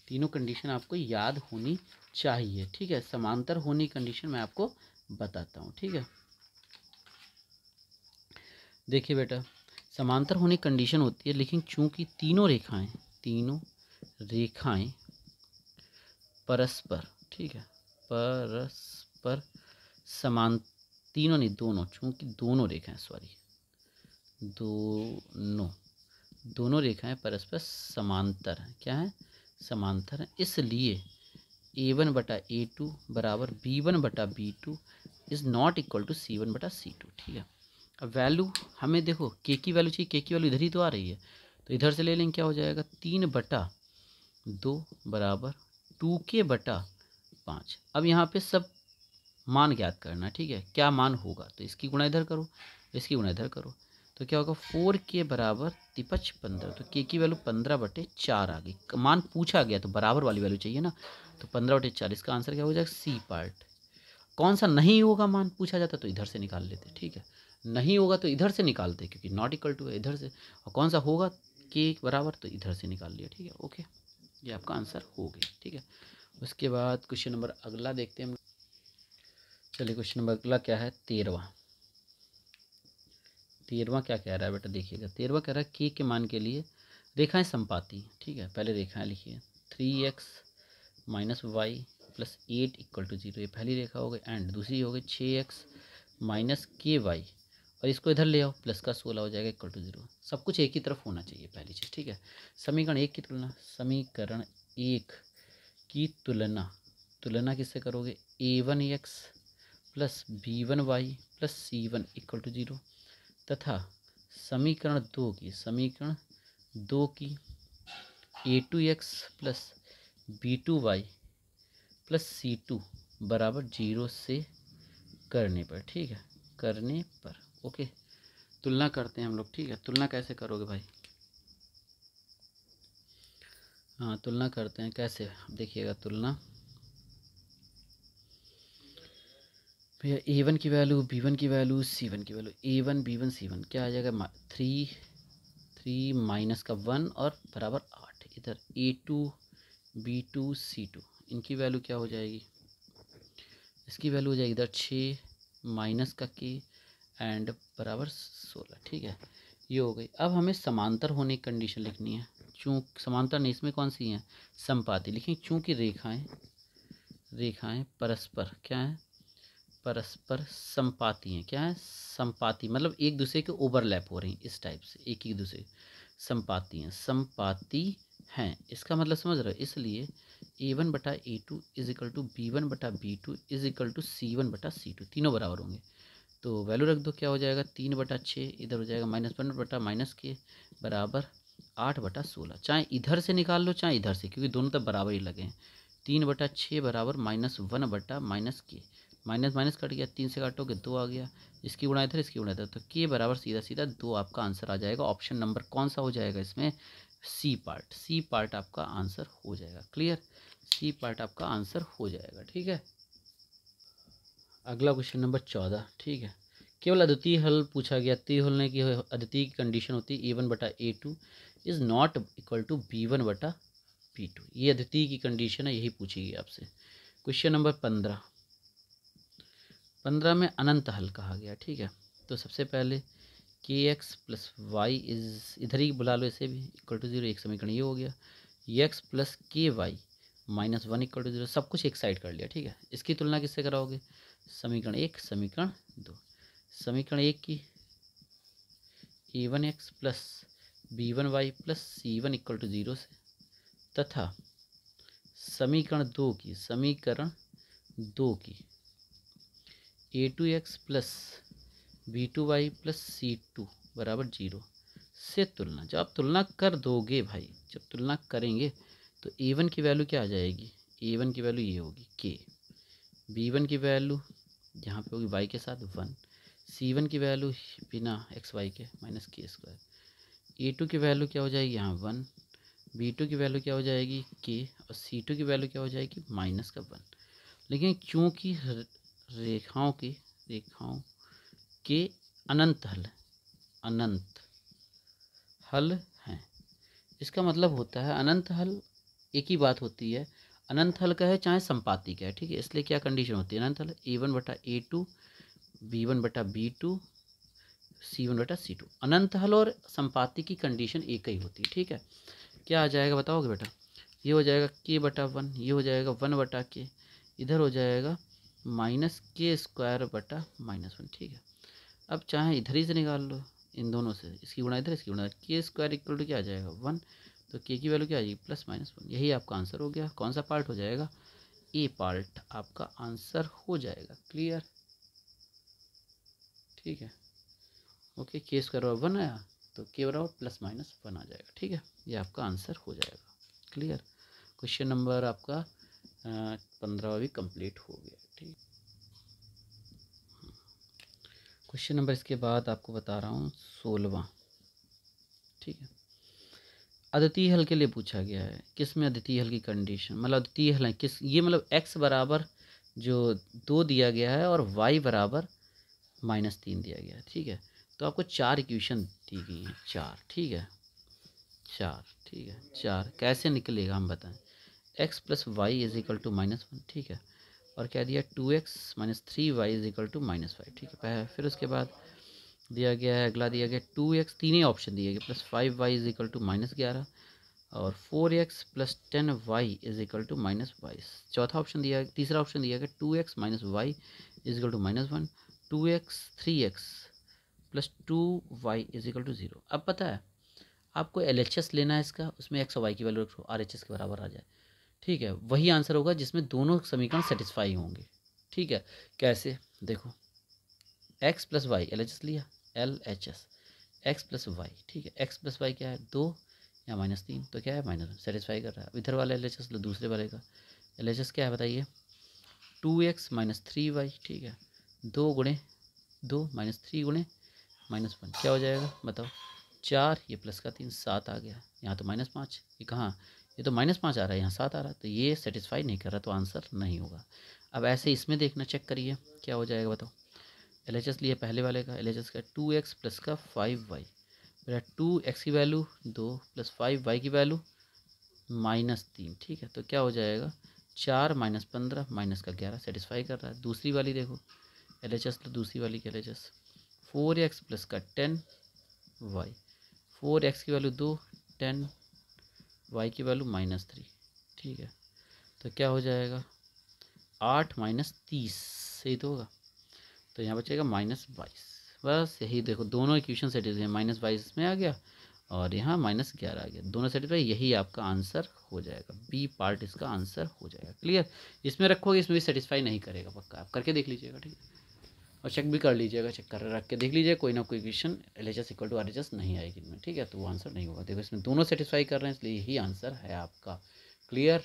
तीनों कंडीशन आपको याद होनी चाहिए। ठीक है, समांतर होने की कंडीशन मैं आपको बताता हूँ। ठीक है, देखिए बेटा, समांतर होने की कंडीशन होती है, लेकिन चूंकि तीनों रेखाएं परस्पर, ठीक है, परस्पर समान, तीनों नहीं दोनों, चूंकि दोनों रेखाएं, दोनों रेखाएं परस्पर समांतर हैं। क्या है? समांतर हैं। इसलिए a1/a2 बराबर b1/b2 is not equal to c1/c2। ठीक है, अब वैल्यू हमें देखो, k की वैल्यू चाहिए, k की वैल्यू इधर ही तो आ रही है, तो इधर से ले लेंगे। क्या हो जाएगा? 3/2 बराबर 2k/5। अब यहाँ पे सब मान ज्ञात करना है। ठीक है, क्या मान होगा? तो इसकी गुणा इधर करो, इसकी गुणा इधर करो, तो क्या होगा? 4k बराबर 15। तो k की वैल्यू 15/4 आ गई। मान पूछा गया तो बराबर वाली वैल्यू चाहिए ना, तो 15/4। इसका आंसर क्या हो जाएगा? C part. कौन सा नहीं होगा मान पूछा जाता तो इधर से निकाल लेते। ठीक है, नहीं होगा तो इधर से निकालते, क्योंकि नॉट इक्वल टू है इधर से, और कौन सा होगा के बराबर, तो इधर से निकाल लिया। ठीक है, ओके, ये आपका आंसर हो गया। ठीक है, उसके बाद क्वेश्चन नंबर अगला देखते हैं हम। चलिए क्वेश्चन नंबर अगला क्या है? 13वां क्या कह रहा है बेटा? देखिएगा, 13वां कह रहा है के मान के लिए रेखाएं संपाती। ठीक है, पहले रेखाएं लिखिए। 3x minus y plus 8 equal to 0, ये पहली रेखा हो गई। एंड दूसरी हो गई 6x माइनस के वाई, और इसको इधर ले आओ, प्लस का 16 हो जाएगा इक्वल टू 0। सब कुछ एक ही तरफ होना चाहिए, पहली चीज़। ठीक है, समीकरण एक की तुलना किससे करोगे? a1x plus b1y plus c1 equal to 0, तथा समीकरण दो की a2x plus b2y plus c2 बराबर 0 से करने पर। ठीक है, करने पर ओके, तुलना करते हैं हम लोग। ठीक है, तुलना कैसे करोगे भाई? हाँ, तुलना करते हैं कैसे, देखिएगा तुलना। भैया a1 की वैल्यू, b1 की वैल्यू, c1 की वैल्यू, a1 b1 c1 क्या आ जाएगा? 3 माइनस का 1 और बराबर 8। इधर a2 b2 c2, इनकी वैल्यू क्या हो जाएगी? इसकी वैल्यू हो जाएगी इधर 6 माइनस का k एंड बराबर 16। ठीक है, ये हो गई। अब हमें समांतर होने की कंडीशन लिखनी है। समांतर नहीं, इसमें कौन सी है? संपाती लिखेंगे। चूँकि रेखाएं परस्पर क्या है? परस्पर संपाती हैं। क्या है? संपाती मतलब एक दूसरे के ओवरलैप हो रही हैं, इस टाइप से एक ही दूसरे संपाती हैं। इसका मतलब समझ रहे हो? इसलिए a1/a2 is equal to b1/b2 is equal to c1/c2, तीनों बराबर होंगे। तो वैल्यू रख दो, क्या हो जाएगा? 3/6, इधर हो जाएगा -1/-के बराबर 8/16। चाहे इधर से निकाल लो चाहे इधर से, क्योंकि दोनों तब बराबर ही लगे हैं। 3/6 बराबर -1 माइनस के, माइनस माइनस कट गया, 3 से काटोगे 2 आ गया, इसकी गुणा इधर इसकी गुणा इधर, तो के बराबर सीधा सीधा 2 आपका आंसर आ जाएगा। ऑप्शन नंबर कौन सा हो जाएगा इसमें? सी पार्ट, सी पार्ट आपका आंसर हो जाएगा। क्लियर, सी पार्ट आपका आंसर हो जाएगा। ठीक है, अगला क्वेश्चन नंबर 14। ठीक है, केवल अद्वितीय हल पूछा गया। अद्वितीय हल ने की अद्वितीय की कंडीशन होती है A1/A2 is not equal to B1/B2। ये अद्वितीय की कंडीशन है, यही पूछी गई आपसे। क्वेश्चन नंबर 15 में अनंत हल कहा गया। ठीक है, तो सबसे पहले kx प्लस वाई इज, इधर ही बुला लो इसे भी, इक्वल टू 0, एक समीकरण ये हो गया। x प्लस के वाई -1 इक्वल टू 0, सब कुछ एक साइड कर लिया। ठीक है, इसकी तुलना किससे कराओगे? समीकरण 1 समीकरण 2। समीकरण 1 की a1x plus b1y plus c1 equal to 0 से, तथा समीकरण 2 की a2x plus b2y plus c2 बराबर 0 से तुलना। जब आप तुलना कर दोगे भाई, जब तुलना करेंगे तो a1 की वैल्यू क्या आ जाएगी? a1 की वैल्यू ये होगी k, b1 की वैल्यू यहाँ पे होगी y के साथ 1, c1 की वैल्यू बिना एक्स वाई के -k², a2 की वैल्यू क्या हो जाएगी यहाँ 1, b2 की वैल्यू क्या हो जाएगी k, और c2 की वैल्यू क्या हो जाएगी -1। लेकिन चूँकि रेखाओं के अनंत हल हैं, इसका मतलब होता है अनंत हल एक ही बात होती है, अनंत हल का है चाहे संपाती का है। ठीक है, इसलिए क्या कंडीशन होती है अनंत हल? A1/A2 B1/B2 C1/C2। अनंत हल और संपाती की कंडीशन एक ही होती है। ठीक है, क्या आ जाएगा बताओगे बेटा? ये हो जाएगा k/1, ये हो जाएगा 1/k, इधर हो जाएगा -k² ठीक है, अब चाहे इधर ही से निकाल लो, इन दोनों से, इसकी गुणा इधर इसकी गुणा, k² इक्वल टू क्या आ जाएगा 1, तो k की वैल्यू क्या आ जाएगी +-1। यही आपका आंसर हो गया। कौन सा पार्ट हो जाएगा? ए पार्ट आपका आंसर हो जाएगा। क्लियर, ठीक है, ओके। k² 1 आया तो k बराबर +-1 आ जाएगा। ठीक है, ये आपका आंसर हो जाएगा। क्लियर, क्वेश्चन नंबर आपका 15 भी कंप्लीट हो गया। ठीक, क्वेश्चन नंबर इसके बाद आपको बता रहा हूँ 16वां। ठीक है, अद्वितीय हल के लिए पूछा गया है। किस में अद्वितीय हल की कंडीशन, मतलब अद्वितीय हल है किस, ये मतलब x बराबर जो 2 दिया गया है और y बराबर -3 दिया गया है। ठीक है, तो आपको 4 इक्वेशन दी गई हैं, 4। ठीक है, 4। ठीक है, 4 कैसे निकलेगा हम बताएं। x plus y is equal to -1। ठीक है, और क्या दिया 2x - 3y is equal to -5। ठीक है, फिर उसके बाद दिया गया है, अगला दिया गया 2x, तीन ही ऑप्शन दिए गए, plus 5y is equal to -11, और 4x plus 10y is equal to -22। चौथा ऑप्शन दिया, तीसरा ऑप्शन दिया गया 2x - y is equal to -1, 2x 3x plus 2y is equal to 0। अब पता है आपको LHS लेना है इसका, उसमें x और y की वैल्यू रखो, RHS के बराबर आ जाए। ठीक है, वही आंसर होगा जिसमें दोनों समीकरण सेटिस्फाई होंगे। ठीक है, कैसे देखो, x प्लस वाई LHS लिया, LHS x प्लस वाई। ठीक है, x प्लस वाई क्या है 2 या -3, तो क्या है -1, सेटिस्फाई कर रहा है। इधर वाला LHS लो, दूसरे वाले का LHS क्या है बताइए, 2x - 3y। ठीक है, 2 गुणे 2 -3 गुणे -1 क्या हो जाएगा बताओ, 4, ये प्लस का 3, 7 आ गया। यहाँ तो -5, ये कहाँ, ये तो -5 आ रहा है, यहाँ 7 आ रहा है, तो ये सेटिस्फाई नहीं कर रहा, तो आंसर नहीं होगा। अब ऐसे इसमें देखना, चेक करिए क्या हो जाएगा बताओ। LHS लिए पहले वाले का, LHS का 2x प्लस का 5y, मेरा 2x की वैल्यू 2 प्लस 5y की वैल्यू -3। ठीक है, तो क्या हो जाएगा 4 - 15 -11, सेटिस्फाई कर रहा है। दूसरी वाली देखो, LHS लो, दूसरी वाली की LHS 4x प्लस का 10y, 4x की वैल्यू 2, 10y की वैल्यू -3। ठीक है, तो क्या हो जाएगा 8 - 30, सही तो होगा, तो यहाँ बचेगा -22। बस यही देखो, दोनों इक्वेशन सेटिस्फाई, -22 में आ गया और यहाँ -11 आ गया, दोनों सेटिस्फाई, यही आपका आंसर हो जाएगा। बी पार्ट इसका आंसर हो जाएगा। क्लियर, इसमें रखोगे इसमें भी सेटिस्फाई नहीं करेगा, पक्का आप करके देख लीजिएगा। ठीक है, और चेक भी कर लीजिएगा, चेक कर रख के देख लीजिए, कोई ना कोई equation LHS equal to RHS नहीं आएगी इनमें। ठीक है, तो वो आंसर नहीं होगा। देखो इसमें दोनों सेटिस्फाई कर रहे हैं, इसलिए यही आंसर है आपका। क्लियर,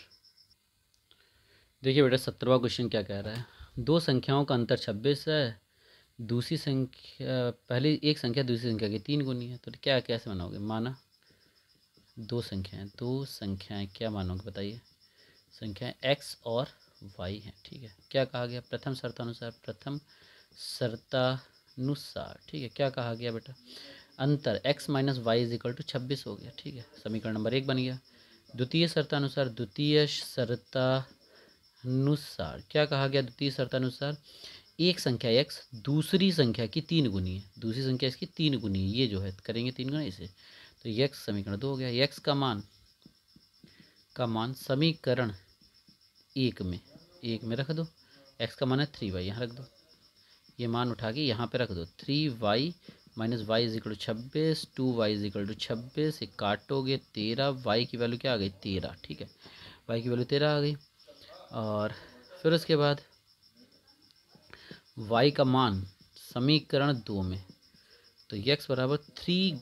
देखिए बेटा 17वां क्वेश्चन क्या कह रहा है, दो संख्याओं का अंतर 26 है, दूसरी संख्या पहली एक संख्या दूसरी संख्या की 3 गुनी है, तो क्या कैसे बनाओगे। माना दो संख्याएं क्या मानोगे बताइए। संख्याएं x और y हैं, ठीक है। क्या कहा गया, प्रथम शर्तानुसार, ठीक है। क्या कहा गया बेटा, अंतर x minus y is equal to 26 हो गया, ठीक है। समीकरण नंबर 1 बन गया। द्वितीय शर्तानुसार क्या कहा गया, द्वितीय शर्तानुसार एक संख्या x दूसरी संख्या की 3 गुनी है, दूसरी संख्या इसकी 3 गुनी है, ये जो है करेंगे 3 गुना इसे, तो x समीकरण 2 हो गया। x का मान समीकरण एक में रख दो, x का मान है 3y, यहाँ रख दो, ये मान उठा के यहाँ पे रख दो। 3y minus y is equal to 26, 2y is equal to 26, एक काटोगे 13, y की वैल्यू क्या आ गई 13, ठीक है। y की वैल्यू 13 आ गई। और फिर उसके बाद y का मान समीकरण 2 में, तो x बराबर 3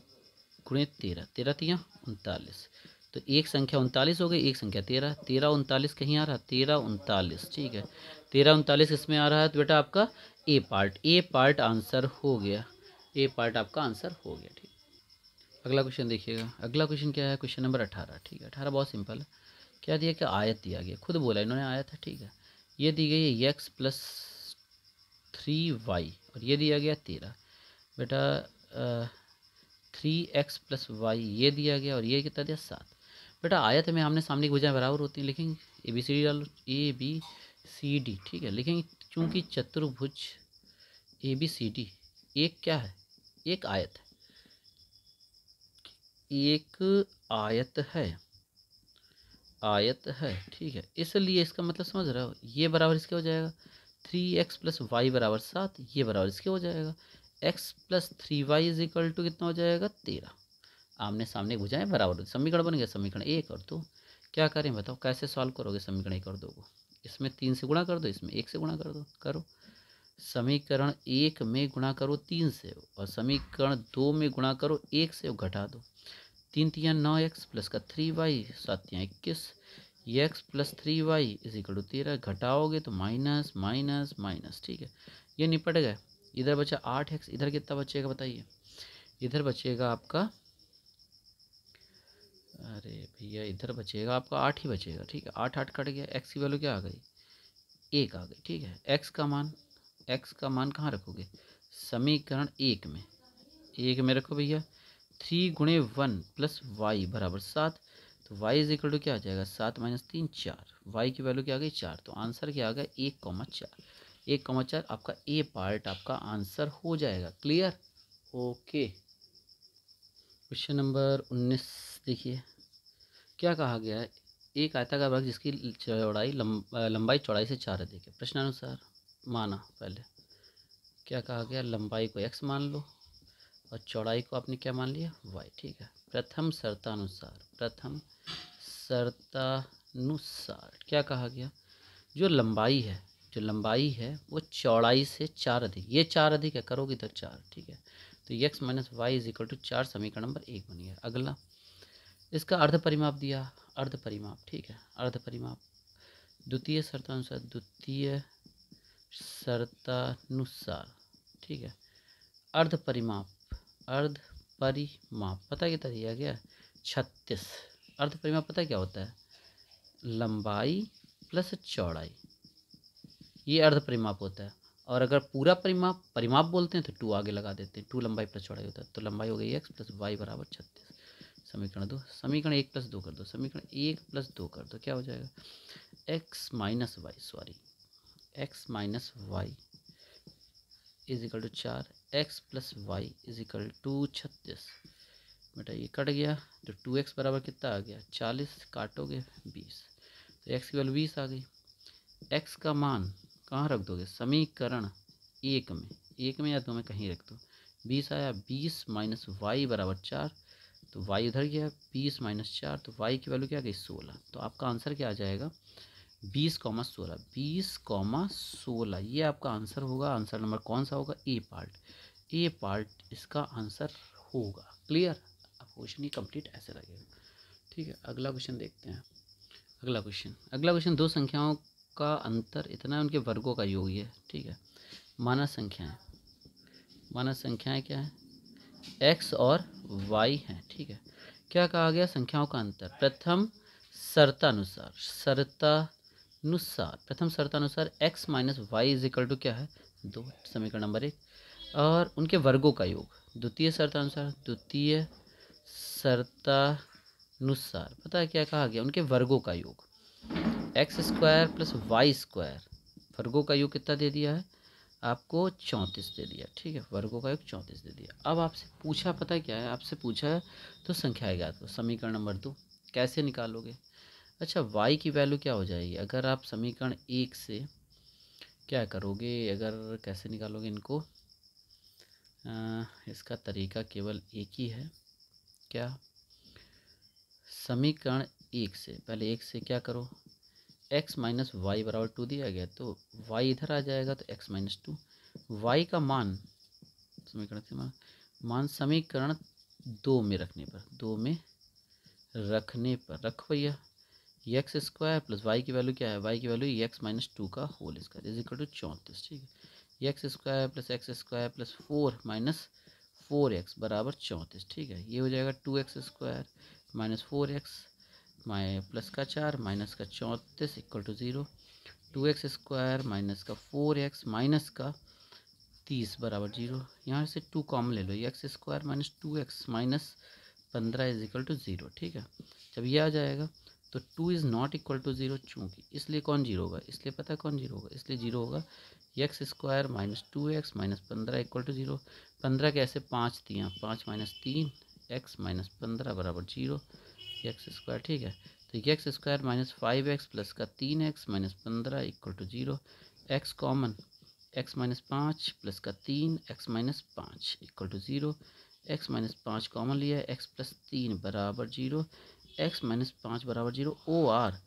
गुणे 13, 13 तिया 39, तो एक संख्या 39 हो गई, एक संख्या 13, 13 39 कहीं आ रहा, 13 39, ठीक है। 13 39 इसमें आ रहा है, तो बेटा आपका ए पार्ट आंसर हो गया, ए पार्ट आपका आंसर हो गया, ठीक। अगला क्वेश्चन देखिएगा, अगला क्वेश्चन क्या है, क्वेश्चन नंबर 18, ठीक है। 18 बहुत सिंपल है। क्या दिया, क्या आयत दिया गया, खुद बोला इन्होंने आयत है, ठीक है। ये दी गई है x प्लस 3y और ये दिया गया 13, बेटा 3x प्लस वाई ये दिया गया और ये कितना दिया 7। बेटा आयत में आमने सामने की भुजाएं बराबर होती हैं, लिखेंगे ए बी सी डी डालो, ए बी सी डी, ठीक है। लिखेंगे चूंकि चतुर्भुज ए बी सी डी एक क्या है, एक आयत है, एक आयत है, ठीक है। इसलिए इसका मतलब समझ रहे हो, ये बराबर इसके हो जाएगा 3x प्लस वाई बराबर 7, ये बराबर इसके हो जाएगा x plus 3y is equal to कितना हो जाएगा 13। आमने सामने भुजाएं बराबर, समीकरण बन गया, समीकरण 1 और 2। क्या करें बताओ, कैसे सॉल्व करोगे समीकरण 1 और 2 को, इसमें 3 से गुणा कर दो, इसमें 1 से गुणा कर दो, करो। समीकरण 1 में गुणा करो 3 से और समीकरण 2 में गुणा करो 1 से, घटा दो। 3 तिया 9x प्लस का 3y, 7 तिया 21, ये x plus 3y is equal to 13, घटाओगे तो माइनस माइनस माइनस, ठीक है। ये निपट गए, इधर बचा 8x, इधर कितना बचेगा बताइए, इधर बचेगा आपका, अरे भैया इधर बचेगा आपका 8 ही बचेगा, ठीक है। 8 8 कट गया, x की वैल्यू क्या आ गई 1 आ गई, ठीक है। x का मान कहाँ रखोगे, समीकरण 1 में रखो भैया। 3 गुणे 1 प्लस वाई बराबर 7, तो y इज इक्वल टू क्या आ जाएगा 7 माइनस 3 4, y की वैल्यू क्या आ गई 4, तो आंसर क्या आ गया 1,4, 1,4 आपका ए पार्ट आपका आंसर हो जाएगा। Clear, okay. क्वेश्चन नंबर 19 देखिए, क्या कहा गया है, एक आयताकार वर्ग जिसकी लंबाई चौड़ाई से 4 अधिक है। प्रश्नानुसार माना, पहले क्या कहा गया, लंबाई को x मान लो और चौड़ाई को आपने क्या मान लिया y, ठीक है। प्रथम शर्तानुसार क्या कहा गया, जो लंबाई है वो चौड़ाई से 4 अधिक, ये 4 अधिक है, करोगे तो 4, ठीक है। तो x minus y is equal to 4, समीकरण नंबर 1 बन गया। अगला, इसका अर्ध परिमाप दिया, अर्ध परिमाप, ठीक है। अर्ध परिमाप द्वितीय शर्तानुसार, ठीक है। अर्ध परिमाप पता कितना दिया गया 36। अर्ध परिमाप पता क्या होता है, लंबाई प्लस चौड़ाई, ये अर्ध परिमाप होता है। और अगर पूरा परिमाप बोलते हैं तो 2 आगे लगा देते हैं, 2 लंबाई प्लस चौड़ाई होता है, तो लंबाई हो गई x प्लस वाई बराबर 36। समीकरण 2, समीकरण 1 प्लस 2 कर दो, समीकरण 1 प्लस 2 कर दो, क्या हो जाएगा x minus y is equal to 4, x plus y is equal to 36। बेटा ये कट गया तो 2x बराबर कितना आ गया 40, काटोगे 20, तो x की वैल्यू 20 आ गई। x का मान कहाँ रख दोगे, समीकरण 1 में या 2 में कहीं रख दो। 20 आया, 20 माइनस वाई बराबर 4, तो y उधर गया, 20 माइनस 4, तो y की वैल्यू क्या आ गई 16। तो आपका आंसर क्या आ जाएगा 20,16, 20,16, ये आपका आंसर होगा। आंसर नंबर कौन सा होगा, ए पार्ट इसका आंसर होगा। क्लियर, अब क्वेश्चन ही कंप्लीट ऐसे लगेगा, ठीक है। अगला क्वेश्चन देखते हैं। अगला क्वेश्चन दो संख्याओं का अंतर इतना है, उनके वर्गों का योग ये है, ठीक है। मानस संख्याएं क्या है, x और y हैं, ठीक है। क्या कहा गया, संख्याओं का अंतर प्रथम शर्तानुसार x minus y is equal to क्या है, 2, समीकरण नंबर 1। और उनके वर्गों का योग द्वितीय शर्तानुसार पता है क्या कहा गया, उनके वर्गों का योग x square plus y square, वर्गों का योग कितना दे दिया है आपको, 34 दे दिया, ठीक है। वर्गों का योग 34 दे दिया। अब आपसे पूछा, पता है क्या है, आपसे पूछा है तो संख्या ज्ञात करो, समीकरण नंबर 2 कैसे निकालोगे। अच्छा, y की वैल्यू क्या हो जाएगी, अगर आप समीकरण 1 से क्या करोगे, अगर कैसे निकालोगे इनको, इसका तरीका केवल एक ही है, क्या, समीकरण 1 से पहले 1 से क्या करो, x माइनस वाई बराबर 2 दिया गया, तो y इधर आ जाएगा तो x माइनस 2, y का मान समीकरण से मान समीकरण 2 में रखने पर, रखो भैया, एक्स स्क्वायर प्लस वाई की वैल्यू क्या है, वाई की वैल्यू एक्स माइनस 2 का whole square is equal to 34, ठीक है। X square plus 4 minus 4x बराबर 34, ठीक है। ये हो जाएगा 2x square minus 4x plus का 4 माइनस का 34 equal to 0, 2x square minus का 4x माइनस का 30 बराबर 0। यहाँ से 2 कॉमन ले लो, x square minus 2x minus 15 is equal to 0, ठीक है। जब ये आ जाएगा तो 2 इज़ नॉट इक्वल टू 0, चूँकि इसलिए कौन जीरो होगा, इसलिए पता है कौन जीरो होगा, इसलिए जीरो होगा x square minus 2x minus 15 equal to 0। 15 कैसे, 5 दिया, 5 माइनस 3 x माइनस 15 बराबर 0 एक्स स्क्वायर, ठीक है। तो x square minus 5x plus का 3x minus 15 equal to 0, x common, x minus 5 plus का 3 x minus 5 equal to 0, x minus 5 common लिया है, x प्लस 3 बराबर 0, x माइनस 5 बराबर 0 ओ आर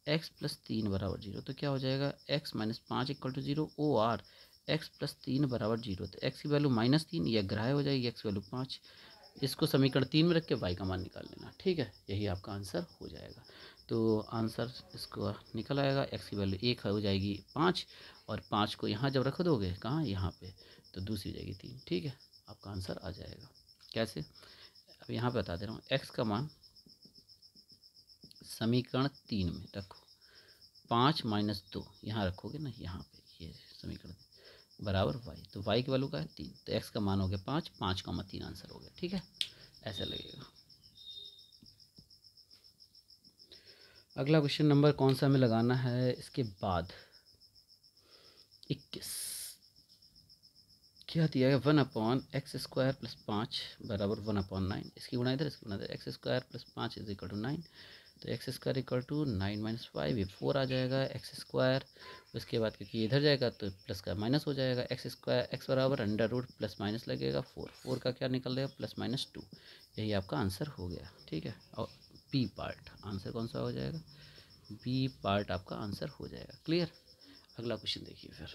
x प्लस 3 बराबर 0, तो क्या हो जाएगा, x minus 5 equal to 0 O R x plus 3 बराबर 0, तो x की वैल्यू -3 यह ग्राह्य हो जाएगी, x वैल्यू 5, इसको समीकरण 3 में रख के y का मान निकाल लेना, ठीक है। यही आपका आंसर हो जाएगा। तो आंसर इसको निकल आएगा, x की वैल्यू 1 हो जाएगी 5, और 5 को यहाँ जब रख दोगे, कहाँ, यहाँ पे, तो दूसरी हो जाएगी 3, ठीक है। आपका आंसर आ जाएगा। कैसे, अब यहाँ पे बता दे रहा हूँ, x का मान समीकरण 3 में रखो, 5 माइनस 2 यहाँ रखोगे ना, यहाँ पे ये समीकरण बराबर y, तो y की वैल्यू का है 3, तो x का मान हो गया 5, 5,3 आंसर हो गया, ठीक है। ऐसा लगेगा। अगला क्वेश्चन नंबर कौन सा हमें लगाना है, इसके बाद 21 क्या दिया है, 1/x स्क्वायर प्लस 5 बराबर 1/9, इसकी गुणा इधर, इसकी गुणा इधर, x square plus 5 is equal to 9, तो x square equal to 9 minus 5, ये 4 आ जाएगा, एक्स स्क्वायर, उसके बाद क्योंकि इधर जाएगा तो प्लस का माइनस हो जाएगा, एक्स स्क्वायर, एक्स बराबर अंडर रूट प्लस माइनस लगेगा 4 का क्या निकल जाएगा, प्लस माइनस 2, यही आपका आंसर हो गया, ठीक है। और बी पार्ट आंसर कौन सा हो जाएगा, बी पार्ट आपका आंसर हो जाएगा। क्लियर। अगला क्वेश्चन देखिए फिर,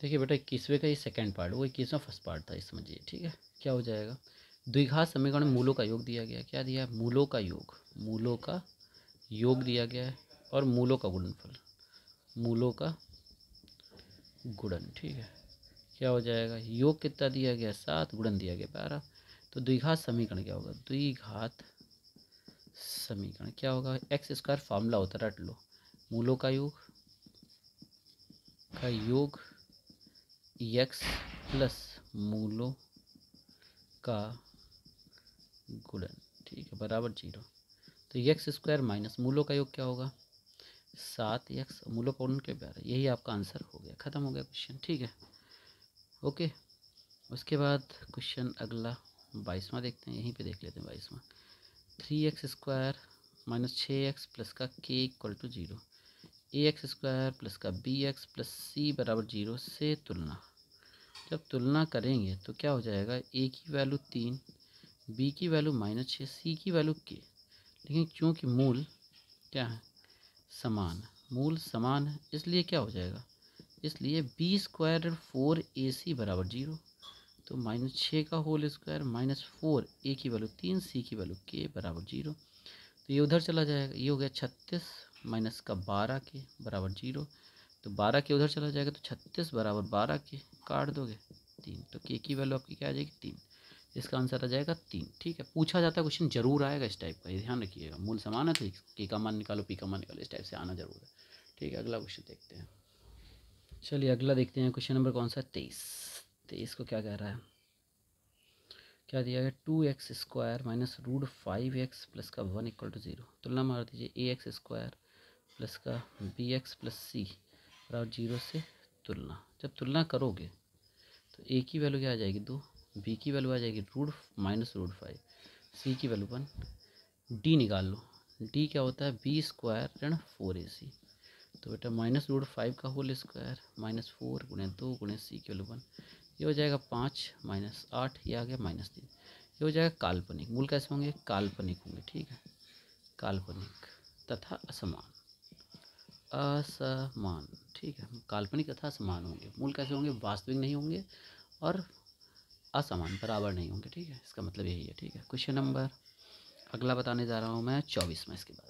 देखिए बेटा 21वें का ये सेकंड पार्ट, वो 21वां फर्स्ट पार्ट था, ये समझिए, ठीक है। क्या हो जाएगा, द्विघात समीकरण में मूलों का योग दिया गया है, क्या दिया है, मूलों का योग दिया गया है, और मूलों का गुणनफल, मूलों का गुणन, ठीक है। क्या हो जाएगा, योग कितना दिया गया 7, गुणन दिया गया 12, तो द्विघात समीकरण क्या होगा, द्विघात समीकरण क्या होगा, एक्स स्क्वायर फार्मूला होता है, रट लो, मूलों का योग एक्स प्लस मूलों का गुणन, ठीक है, बराबर 0, तो एक्स स्क्वायर माइनस मूलों का योग क्या होगा 7x, मूलों का गुणन क्या 12, यही आपका आंसर हो गया, ख़त्म हो गया क्वेश्चन, ठीक है। ओके, उसके बाद क्वेश्चन अगला 22वां देखते हैं, यहीं पे देख लेते हैं 22वां, 3x square minus 6x plus का k equal to 0, ax square plus का bx प्लस c बराबर 0 से तुलना, जब तुलना करेंगे तो क्या हो जाएगा, a की वैल्यू 3, b की वैल्यू -6, c की वैल्यू k, लेकिन क्योंकि मूल क्या है, मूल समान है, इसलिए क्या हो जाएगा, इसलिए बी स्क्वायर 4ac बराबर 0, तो -6 का होल स्क्वायर माइनस 4, a की वैल्यू 3, c की वैल्यू k बराबर 0, तो ये उधर चला जाएगा, ये हो गया 36 माइनस का 12k बराबर 0। तो 12k उधर चला जाएगा तो 36 बराबर 12k, काट दोगे 3, तो k की वैल्यू आपकी क्या आ जाएगी 3। इसका आंसर आ जाएगा 3। ठीक है, पूछा जाता है क्वेश्चन जरूर आएगा इस टाइप का, ये ध्यान रखिएगा। मूल समान है तो k का मान निकालो, p का मान निकालो, इस टाइप से आना जरूर है। ठीक है, अगला क्वेश्चन देखते हैं। चलिए अगला देखते हैं, क्वेश्चन नंबर कौन सा है 23 को क्या कह रहा है, क्या दिया गया 2x² minus root 5x plus का 1 इक्वल टू 0। तुलना मार दीजिए ax² प्लस का bx प्लस c बराबर 0 से तुलना। जब तुलना करोगे तो a की वैल्यू क्या आ जाएगी 2, b की वैल्यू आ जाएगी -√5, c की वैल्यू 1, d निकाल लो। d क्या होता है b² ऋण 4ac। तो बेटा -√5 का होल स्क्वायर -4 गुणे 2 गुणे c की वैल्यू 1, ये हो जाएगा 5 -8, ये आ गया -3, ये हो जाएगा काल्पनिक। मूल कैसे होंगे, काल्पनिक होंगे। ठीक है, काल्पनिक तथा असमान, असमान। ठीक है, काल्पनिक तथा असमान होंगे। मूल कैसे होंगे, वास्तविक नहीं होंगे और असमान, बराबर नहीं होंगे। ठीक है, इसका मतलब यही है। ठीक है, क्वेश्चन नंबर अगला बताने जा रहा हूँ मैं 24 में। इसके बाद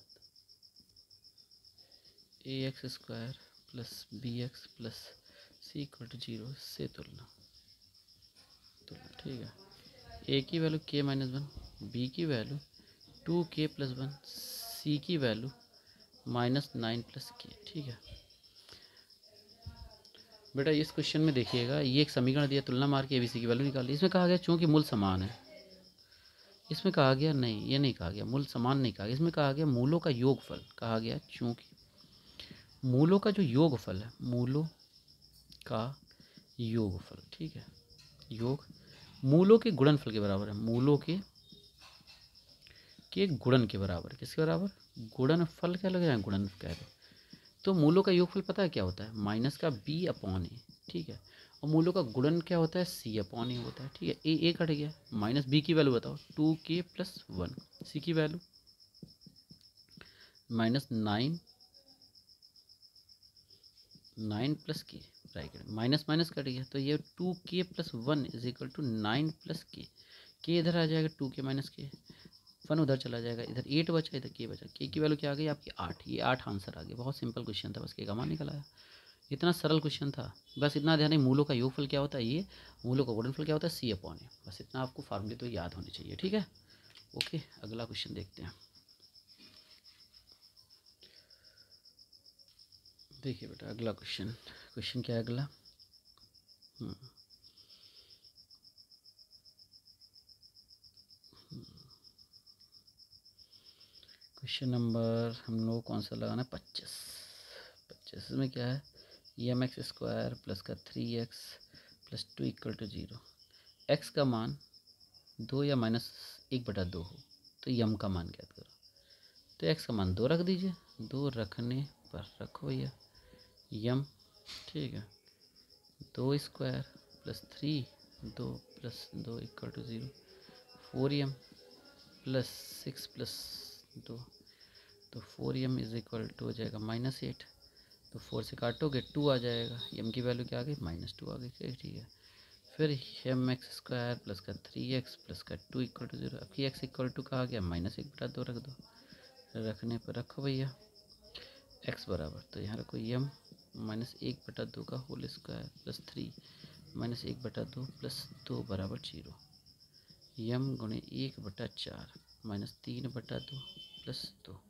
ax² plus bx plus c equal to 0 से तुलना। ठीक है, a की वैल्यू k-1, b की वैल्यू 2k प्लस 1, c की वैल्यू -9 प्लस k। ठीक है बेटा, इस क्वेश्चन में देखिएगा, ये एक समीकरण दिया, तुलना मार के abc की वैल्यू निकाली। इसमें कहा गया चूंकि मूल समान है, इसमें कहा गया नहीं, ये नहीं कहा गया मूल समान, नहीं कहा गया, इसमें कहा गया मूलों का योगफल कहा गया। चूंकि मूलों का जो योगफल है, मूलों का योगफल, ठीक है, योग मूलों के गुणनफल के बराबर है, मूलों के गुणन के बराबर। किसके बराबर, गुणनफल क्या लग रहा है, गुणन कह दो। तो मूलों का योगफल पता है क्या होता है, माइनस का b/a। ठीक है, और मूलों का गुणन क्या होता है, c/a होता है। ठीक है, ए कट गया, माइनस b की वैल्यू बताओ 2k प्लस 1, c की value -9 plus k, bracket minus minus cut गया, तो ये 2k plus 1 is equal to 9 plus k इधर आ जाएगा, 2k माइनस के, 1 उधर चला जाएगा, इधर 8 बचा, इधर k बचा। k की वैल्यू क्या आ गई आपकी 8, ये 8 आंसर आ गया। बहुत सिंपल क्वेश्चन था, बस k का मान निकल आया। इतना सरल क्वेश्चन था, बस इतना ध्यान है मूलों का योगफल क्या होता है, ये मूलों का गुणनफल क्या होता है, c/a। बस इतना आपको फार्मूले तो याद होने चाहिए। ठीक है, ओके, अगला क्वेश्चन देखते हैं। देखिए बेटा, अगला क्वेश्चन क्या है अगला, क्वेश्चन नंबर हम लोग कौन सा लगाना है, 25 में क्या है, mx² प्लस का 3x plus 2 equal to 0। x का मान 2 या -1/2 हो तो यम का मान ज्ञात करो। तो x का मान 2 रख दीजिए, 2 रखने पर रखो भैया यम। ठीक है, 2² plus 3, 2 plus 2 equal to 0, 4m plus 6 plus 2, तो 4m इज इक्वल टू हो जाएगा -8। तो 4 से काटोगे 2 आ जाएगा, m की वैल्यू क्या आ गई -2 आ गई। ठीक है, फिर mx² प्लस का 3x प्लस का 2 इक्वल टू 0। अब x इक्वल टू कहा गया -1/2 रख दो, रखने पर रखो भैया x बराबर, तो यहाँ रखो m -1/2 का होल स्क्वायर प्लस 3 -1/2 प्लस 2 बराबर 0। यम गुणे 1/4 -3/2 प्लस 2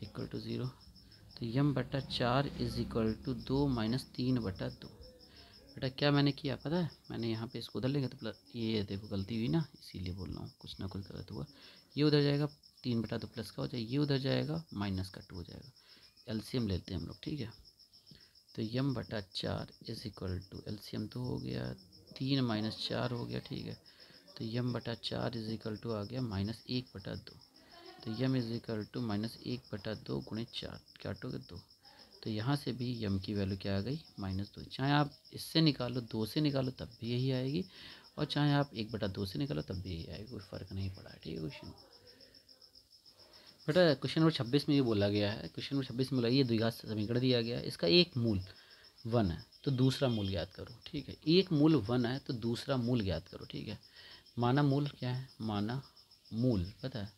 इक्वल टू 0। तो यम/4 इज इक्वल टू 2 -3/2। बेटा क्या मैंने किया पता है, मैंने यहाँ पे इसको उधर लेंगे तो प्लस, ये देखो गलती हुई ना, इसीलिए बोल रहा हूँ, कुछ ना कुछ गलत हुआ। ये उधर जाएगा 3/2 प्लस का हो जाएगा, ये उधर जाएगा -2 हो जाएगा। एलसीएम लेते हैं हम लोग। ठीक है, तो यम/4 इज इक्वल टू एलसीएम तो हो गया 3 - 4 हो गया। ठीक है, तो यम/4 इज इक्वल टू आ गया -1/2। तो यम इज इक्वल टू -1/2 गुणे 4 काटोगे 2, तो यहाँ से भी यम की वैल्यू क्या आ गई -2। चाहे आप इससे निकालो, 2 से निकालो तब भी यही आएगी, और चाहे आप 1/2 से निकालो तब भी यही आएगी, कोई फ़र्क नहीं पड़ा है। ठीक है, क्वेश्चन बेटा क्वेश्चन नंबर 26 में ये बोला गया है, क्वेश्चन नंबर 26 में बोला ये द्विघात समीकरण दिया गया है, इसका एक मूल 1 है तो दूसरा मूल ज्ञात करो। ठीक है, एक मूल 1 है तो दूसरा मूल ज्ञात करो। ठीक है, माना मूल क्या है, माना मूल पता है,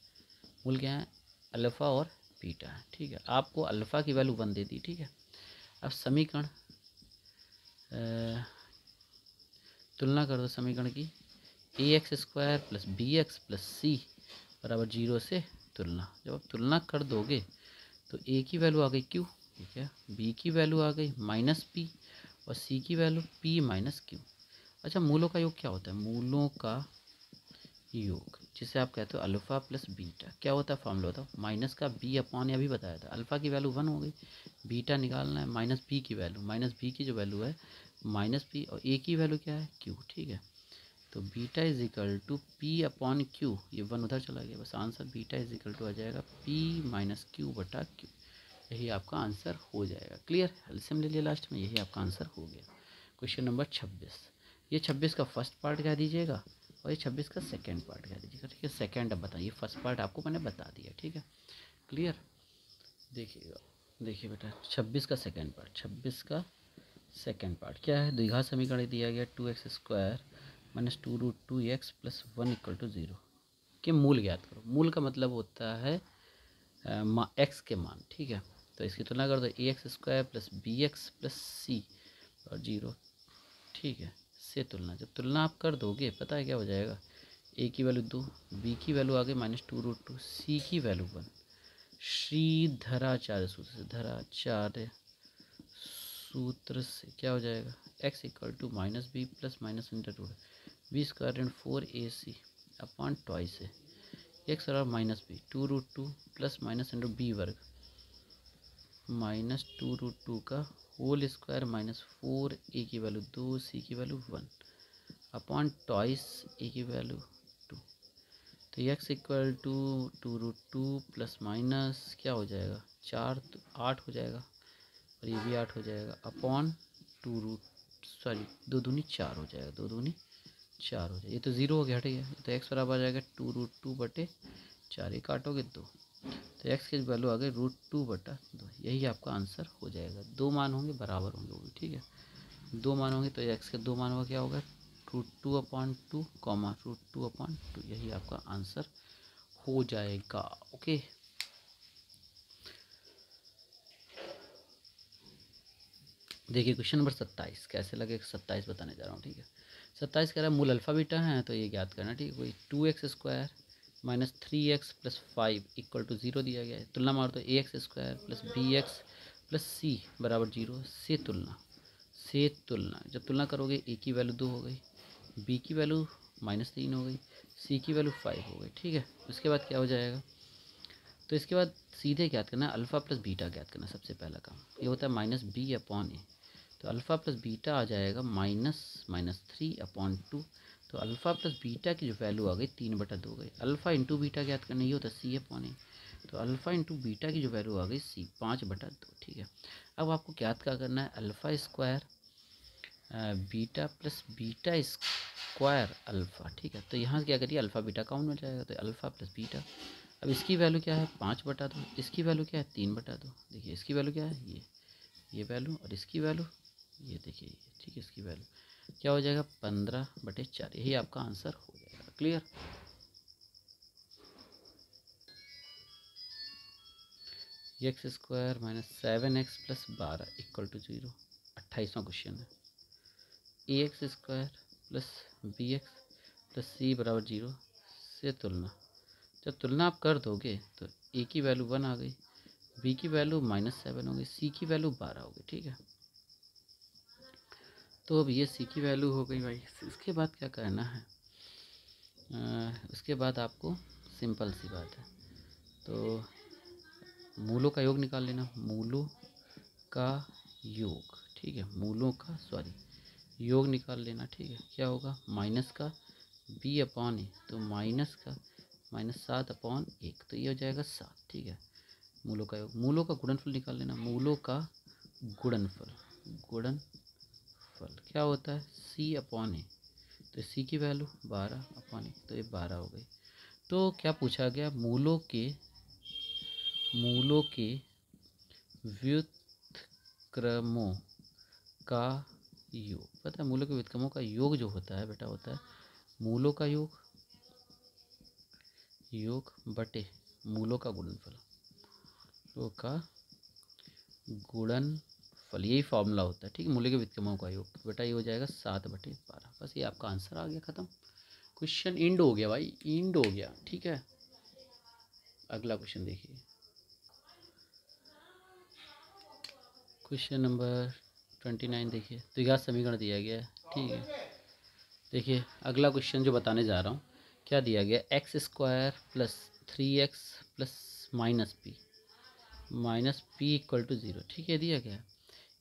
मूल क्या है, अल्फ़ा और बीटा है। ठीक है, आपको अल्फ़ा की वैल्यू 1 दे दी। ठीक है, अब समीकरण तुलना कर दो समीकरण की, a x square plus b x plus c बराबर 0 से तुलना। जब आप तुलना कर दोगे तो ए की वैल्यू आ गई क्यू, ठीक है, बी की वैल्यू आ गई माइनस पी और सी की वैल्यू पी माइनस क्यू। अच्छा, मूलों का योग क्या होता है? मूलों का योग जिसे आप कहते हो अल्फ़ा प्लस बीटा, क्या होता है? फॉर्मूला होता है माइनस का बी अपॉन, अभी बताया था, अल्फ़ा की वैल्यू 1 हो गई, बीटा निकालना है माइनस बी की वैल्यू, माइनस बी की जो वैल्यू है माइनस पी और ए की वैल्यू क्या है? क्यू। ठीक है, तो beta is equal to p upon q, ये 1 उधर चला गया, बस answer beta is equal to आ जाएगा पी माइनस क्यू बटा क्यू। यही आपका आंसर हो जाएगा। क्लियर? एलसीएम ले लिया लास्ट में, यही आपका आंसर हो गया। क्वेश्चन नंबर 26, ये 26 का फर्स्ट पार्ट कह दीजिएगा और ये 26 का सेकंड पार्ट कह दीजिएगा। ठीक है, सेकंड अब बताइए, फर्स्ट पार्ट आपको मैंने बता दिया। ठीक है, क्लियर? देखिएगा, देखिए बेटा 26 का सेकंड पार्ट, 26 का सेकंड पार्ट क्या है? द्विघात समीकरण दिया गया 2x square minus 2√2x plus 1 equal to 0 के मूल ज्ञात करो। मूल का मतलब होता है एक्स के मान। ठीक है, तो इसकी तुलना कर दो, a x square plus b x plus c और 0। ठीक है, से तुलना, जब तुलना आप कर दोगे पता है क्या हो जाएगा? ए की वैल्यू 2, बी की वैल्यू आ गई माइनस 2√2, सी की वैल्यू 1। श्रीधराचार्य सूत्र से, धराचार्य सूत्र से क्या हो जाएगा? X equal to minus b plus minus under root b square and 4ac upon twice है एक्स और minus b 2√2 plus minus under b वर्ग माइनस 2√2 का होल स्क्वायर माइनस 4a की वैल्यू 2, सी की वैल्यू 1 अपॉन ट्वाइस ए की value 2। तो x equal to 2√2 plus minus क्या हो जाएगा? 4 तो 8 हो जाएगा और ये भी 8 हो जाएगा अपॉन 2 दूनी 4 हो जाएगा, 2 दूनी 4 हो जाएगा। ये तो 0 हो गया, हट गया, तो x बराबर आ जाएगा 2√2 बटे 4, ये काटोगे 2, तो x की वैल्यू आ गई √2 बटा 2। यही आपका आंसर हो जाएगा। दो मान होंगे बराबर होंगे वो भी। ठीक है, दो मान होंगे तो x के दो मान होगा, क्या होगा? √2/2 कॉमा √2/2, यही आपका आंसर हो जाएगा। ओके, देखिए क्वेश्चन नंबर 27 कैसे लगे? 27 बताने जा रहा हूँ। ठीक है, 27 कह रहा है मूल अल्फ़ा बीटा है, तो ये ज्ञात करना। ठीक है, कोई 2x square minus 3x plus 5 equal to 0 दिया गया है। तुलना मार दो, a x square plus b x plus c बराबर 0 से तुलना। से तुलना, जब तुलना करोगे ए की वैल्यू 2 हो गई, बी की वैल्यू -3 हो गई, सी की वैल्यू 5 हो गई। ठीक है, उसके बाद क्या हो जाएगा? तो इसके बाद सीधे ज्ञात करना है अल्फ़ा प्लस बीटा ज्ञात करना। सबसे पहला काम ये होता है माइनस बी अपॉन ए, तो अल्फ़ा प्लस बीटा आ जाएगा -3/2। तो अल्फ़ा प्लस बीटा की जो वैल्यू आ गई 3/2 गई। अल्फ़ा इंटू बीटा ज्ञात करना, ये होता है सी अपॉन ए, तो अल्फ़ा इंटू बीटा की जो वैल्यू आ गई सी 5/2। ठीक है, अब आपको ज्ञात क्या करना है? Alpha square beta plus beta square alpha. ठीक है, तो यहाँ से क्या करिए, अल्फ़ा बीटा काउंट हो जाएगा, तो अल्फ़ा प्लस बीटा। अब इसकी वैल्यू क्या है? 5/2, इसकी वैल्यू क्या है? 3/2। देखिए इसकी वैल्यू क्या है? ये वैल्यू, और इसकी वैल्यू ये देखिए ये। ठीक है, इसकी वैल्यू क्या हो जाएगा? 15/4, यही आपका आंसर हो जाएगा। Clear? X square minus 7x plus 12 equal to 0, 28वां क्वेश्चन है। A x square plus b x plus c बराबर 0 से तुलना। जब तुलना आप कर दोगे तो ए की वैल्यू 1 आ गई, बी की वैल्यू -7 हो गई, सी की वैल्यू 12 हो गई। ठीक है, तो अब ये सी की वैल्यू हो गई भाई। इसके बाद क्या करना है? उसके बाद आपको सिंपल सी बात है, तो मूलों का योग निकाल लेना। मूलों का योग, ठीक है, मूलों का योग निकाल लेना। ठीक है, क्या होगा? माइनस का बी अपॉन ए, तो माइनस का -7/1, तो ये हो जाएगा 7। ठीक है, मूलों का योग, मूलों का गुणनफल निकाल लेना। मूलों का गुणनफल क्या होता है? सी अपॉन ए, तो सी की वैल्यू 12/1, तो ये 12 हो गई। तो क्या पूछा गया? मूलों के व्युत्क्रमों का योग। पता है मूलों के व्युत्क्रमों का योग जो होता है बेटा, होता है मूलों का योग बटे मूलों का गुणनफल। तो का गुणनफल, यही फॉर्मूला होता है, ठीक है, मूल्य के व्युत्क्रमों का योग। बेटा ये हो जाएगा 7/12। बस ये आपका आंसर आ गया, ख़त्म। क्वेश्चन इंड हो गया भाई, इंड हो गया, ठीक है। अगला क्वेश्चन देखिए, क्वेश्चन नंबर 29 देखिए। द्विघात समीकरण दिया गया है, ठीक है। देखिए अगला क्वेश्चन जो बताने जा रहा हूँ, क्या दिया गया, x² + 3x + -p equal to 0, ठीक है, दिया गया है।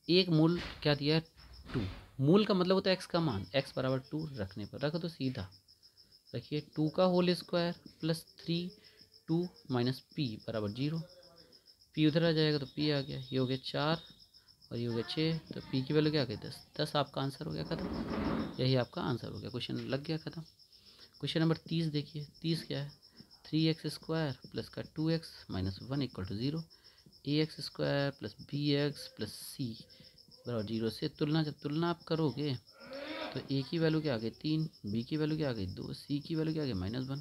एक मूल क्या दिया है, 2। मूल का मतलब होता है x का मान, x बराबर 2 रखने पर, रखो तो सीधा रखिए 2 का whole square plus 3 2 minus p बराबर 0। p उधर आ जाएगा तो p आ गया, ये हो गया 4 और ये हो गया 6, तो p की वैल्यू क्या आ गई 10। 10 आपका आंसर हो गया, खत्म। यही आपका आंसर हो गया, क्वेश्चन लग गया, खत्म। क्वेश्चन नंबर 30 देखिए। 30 क्या है, 3x² प्लस का 2x minus 1 equal to 0। ax² plus bx plus c बराबर 0 से तुलना, जब तुलना आप करोगे तो a की वैल्यू क्या आ गई 3, b की वैल्यू क्या आ गई 2, c की वैल्यू क्या आ गई -1।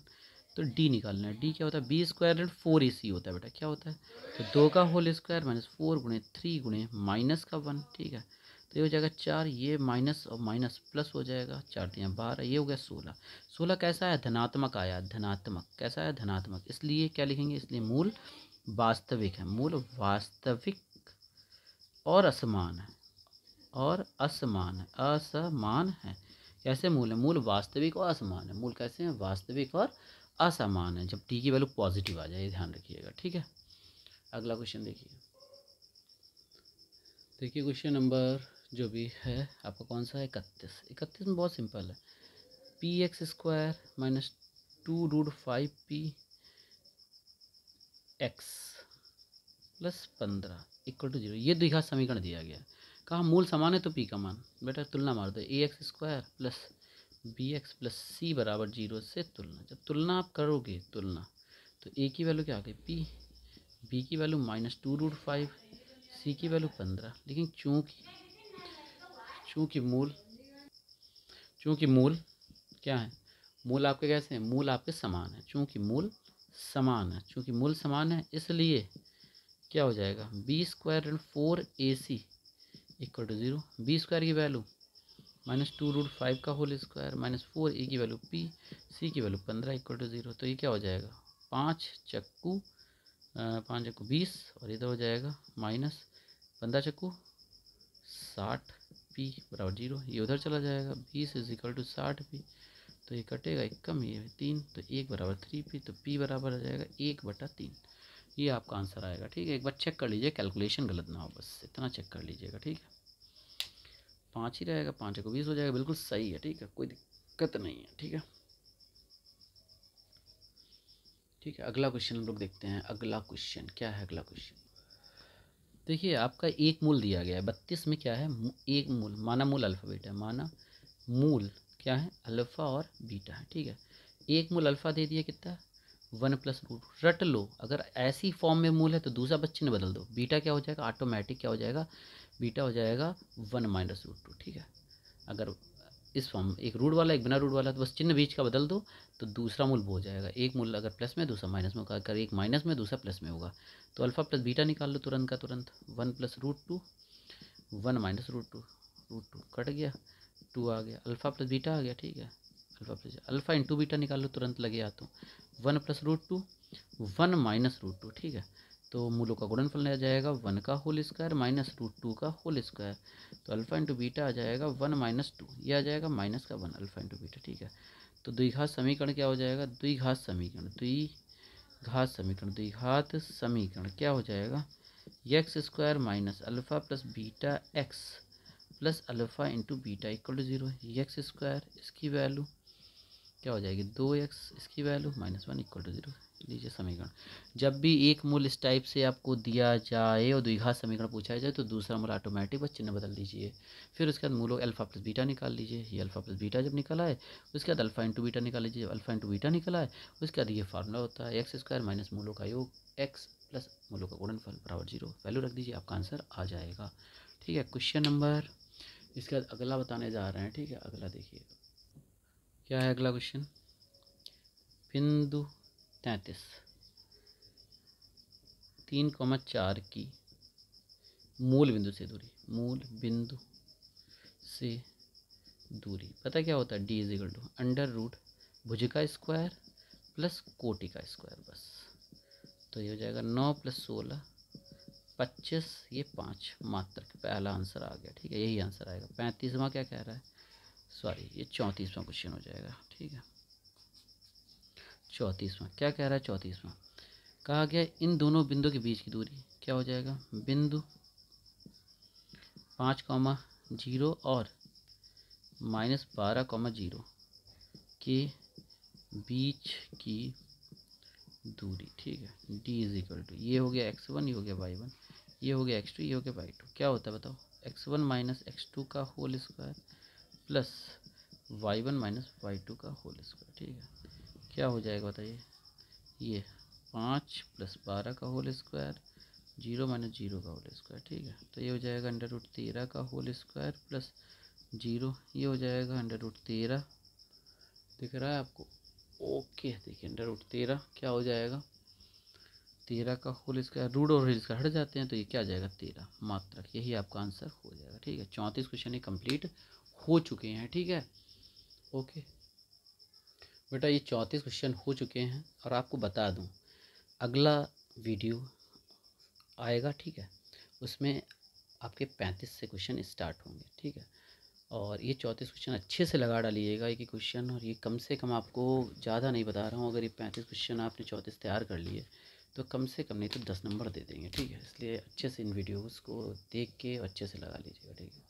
तो d निकालना है। d क्या होता है, b² 4ac होता है बेटा, क्या होता है, तो 2 का होल स्क्वायर माइनस 4 गुणे 3 गुणे माइनस का 1, ठीक है। तो ये हो जाएगा 4, ये माइनस और माइनस प्लस हो जाएगा, 4 3 12, ये हो गया 16। 16 कैसा है, धनात्मक आया, धनात्मक कैसा है, धनात्मक, इसलिए क्या लिखेंगे, इसलिए मूल वास्तविक है। मूल वास्तविक और असमान है, और असमान है, असमान है। कैसे मूल है, मूल वास्तविक और असमान है। मूल कैसे हैं, वास्तविक और असमान है, जब टी की वैल्यू पॉजिटिव आ जाए, ध्यान रखिएगा, ठीक है। अगला क्वेश्चन देखिए। देखिए क्वेश्चन नंबर जो भी है आपका कौन सा है, 31। 31 में बहुत सिंपल है, px² minus 2√5p x plus 15 equal to 0, ये द्विघात समीकरण दिया गया है। कहा मूल समान है तो p का मान, बेटा तुलना मार दो, ax² plus bx plus c बराबर 0 से तुलना। जब तुलना आप करोगे, तुलना, तो a की वैल्यू क्या आ गई p, b की वैल्यू -2√5, c की वैल्यू 15। लेकिन चूँकि मूल क्या है, मूल आपके कैसे हैं, मूल आपके समान है। चूँकि मूल समान है, चूँकि मूल समान है, इसलिए क्या हो जाएगा, b² 4ac equal to 0। b² की वैल्यू -2√5 का होल स्क्वायर माइनस 4a की वैल्यू p, c की वैल्यू 15 इक्वल टू 0। तो ये क्या हो जाएगा, 5 चक्कू 5 चक्कू 20, और इधर हो जाएगा -15 चक्कू 60 p बराबर 0। ये उधर चला जाएगा, 20 इज इक्वल टू 60p, तो ये कटेगा, एक कम ये 3, तो 1 बराबर 3p, तो p बराबर आ जाएगा 1/3। ये आपका आंसर आएगा, ठीक है। एक बार चेक कर लीजिए, कैलकुलेशन गलत ना हो, बस इतना चेक कर लीजिएगा, ठीक है। 5 ही रहेगा, 5 को 20 हो जाएगा, बिल्कुल सही है, ठीक है, कोई दिक्कत नहीं है, ठीक है। ठीक है, अगला क्वेश्चन हम लोग देखते हैं। अगला क्वेश्चन क्या है, अगला क्वेश्चन देखिए, आपका एक मूल दिया गया है 32 में, क्या है, एक मूल, माना मूल अल्फा बीटा है, माना मूल क्या है, अल्फ़ा और बीटा है, ठीक है। एक मूल अल्फ़ा दे दिया, कितना, 1 + रूट, रट लो। अगर ऐसी फॉर्म में मूल है तो दूसरा बच्चे ने बदल दो, बीटा क्या हो जाएगा, ऑटोमेटिक क्या हो जाएगा, बीटा हो जाएगा 1 - √2, ठीक है। अगर इस फॉर्म, एक रूट वाला एक बिना रूट वाला, तो बस चिन्ह बीच का बदल दो, तो दूसरा मूल वो हो जाएगा। एक मूल अगर प्लस में, दूसरा माइनस में होगा, अगर एक माइनस में, दूसरा प्लस में होगा। तो अल्फ़ा प्लस बीटा निकाल लो तुरंत का तुरंत, 1 + √2, 1 - √2, √2 कट गया, 2 आ गया, अल्फ़ा प्लस बीटा आ गया, ठीक है। अल्फ़ा इंटू बीटा निकाल लो तुरंत लगे हाथों, 1 + √2, 1 - √2, ठीक है। तो मूलों का गुणनफल आ जाएगा 1 का होल स्क्वायर माइनस √2 का होल स्क्वायर, तो अल्फ़ा इंटू बीटा आ जाएगा 1 - 2, ये आ जाएगा माइनस का 1 अल्फ़ा इंटू बीटा, ठीक है। तो द्विघात समीकरण क्या हो जाएगा, द्विघात समीकरण, द्विघात समीकरण क्या हो जाएगा, x² minus alpha plus beta x plus alpha into beta equal to 0। x², इसकी वैल्यू क्या हो जाएगी 2x, इसकी वैल्यू -1 इक्वल टू 0। लीजिए समीकरण, जब भी एक मूल इस टाइप से आपको दिया जाए और द्विघात समीकरण पूछा जाए, तो दूसरा मूल ऑटोमेटिक बस चिन्ह बदल दीजिए। फिर उसके बाद मूलों अल्फ़ा प्लस बीटा निकाल लीजिए, ये अल्फ़ा प्लस बीटा जब निकला है, उसके बाद अल्फ़ा इंटू बीटा निकाल लीजिए, अल्फ़ा इंटू बीटा निकला है, उसके बाद ये फार्मूला होता है x² माइनस मूलों का योग x प्लस मूलों का गुणनफल बराबर 0। वैल्यू रख दीजिए, आपका आंसर आ जाएगा, ठीक है। क्वेश्चन नंबर, इसके बाद अगला बताने जा रहे हैं, ठीक है। अगला देखिए क्या है अगला क्वेश्चन, बिंदु 33। 3,4 की मूल बिंदु से दूरी, मूल बिंदु से दूरी पता क्या होता है, D is equal to under root भुज का स्क्वायर प्लस कोटि का स्क्वायर बस। तो ये हो जाएगा 9 + 16 25, ये 5 मात्र पहला आंसर आ गया। ठीक है, यही आंसर आएगा। 35वां क्या कह रहा है, सॉरी ये 34वां क्वेश्चन हो जाएगा। ठीक है, 34वां क्या कह रहा है, 34वां कहा गया इन दोनों बिंदु के बीच की दूरी क्या हो जाएगा, बिंदु 5,0 और -12,0 के बीच की दूरी। ठीक है, डी इज इक्वल टू ये हो गया x1, ये हो गया y1, ये हो गया x2, ये हो गया y2। क्या होता है बताओ, x1 - x2 का whole square plus y1 - y2 का होल स्क्वायर। ठीक है, क्या हो जाएगा बताइए, ये 5 + 12 का होल स्क्वायर, 0 - 0 का होल स्क्वायर। ठीक है, तो ये हो जाएगा √13 का होल स्क्वायर प्लस 0, ये हो जाएगा √13, दिख रहा है आपको। ओके, देखिए √13 क्या हो जाएगा, 13 का होल स्क्वायर, रूट और होल स्क्वायर हट जाते हैं तो ये क्या आ जाएगा 13 मात्रक। यही आपका आंसर हो जाएगा। ठीक है, 34 क्वेश्चन ये कंप्लीट हो चुके हैं। ठीक है, ओके बेटा, ये 34 क्वेश्चन हो चुके हैं। और आपको बता दूं अगला वीडियो आएगा, ठीक है, उसमें आपके 35 से क्वेश्चन स्टार्ट होंगे। ठीक है, और ये 34 क्वेश्चन अच्छे से लगा डालिएगा एक ही क्वेश्चन, और ये कम से कम आपको ज़्यादा नहीं बता रहा हूँ, अगर ये 35 क्वेश्चन आपने 34 तैयार कर लिए तो कम से कम नहीं तो 10 नंबर दे देंगे। ठीक है, इसलिए अच्छे से इन वीडियोज़ को देख के अच्छे से लगा लीजिएगा। ठीक है।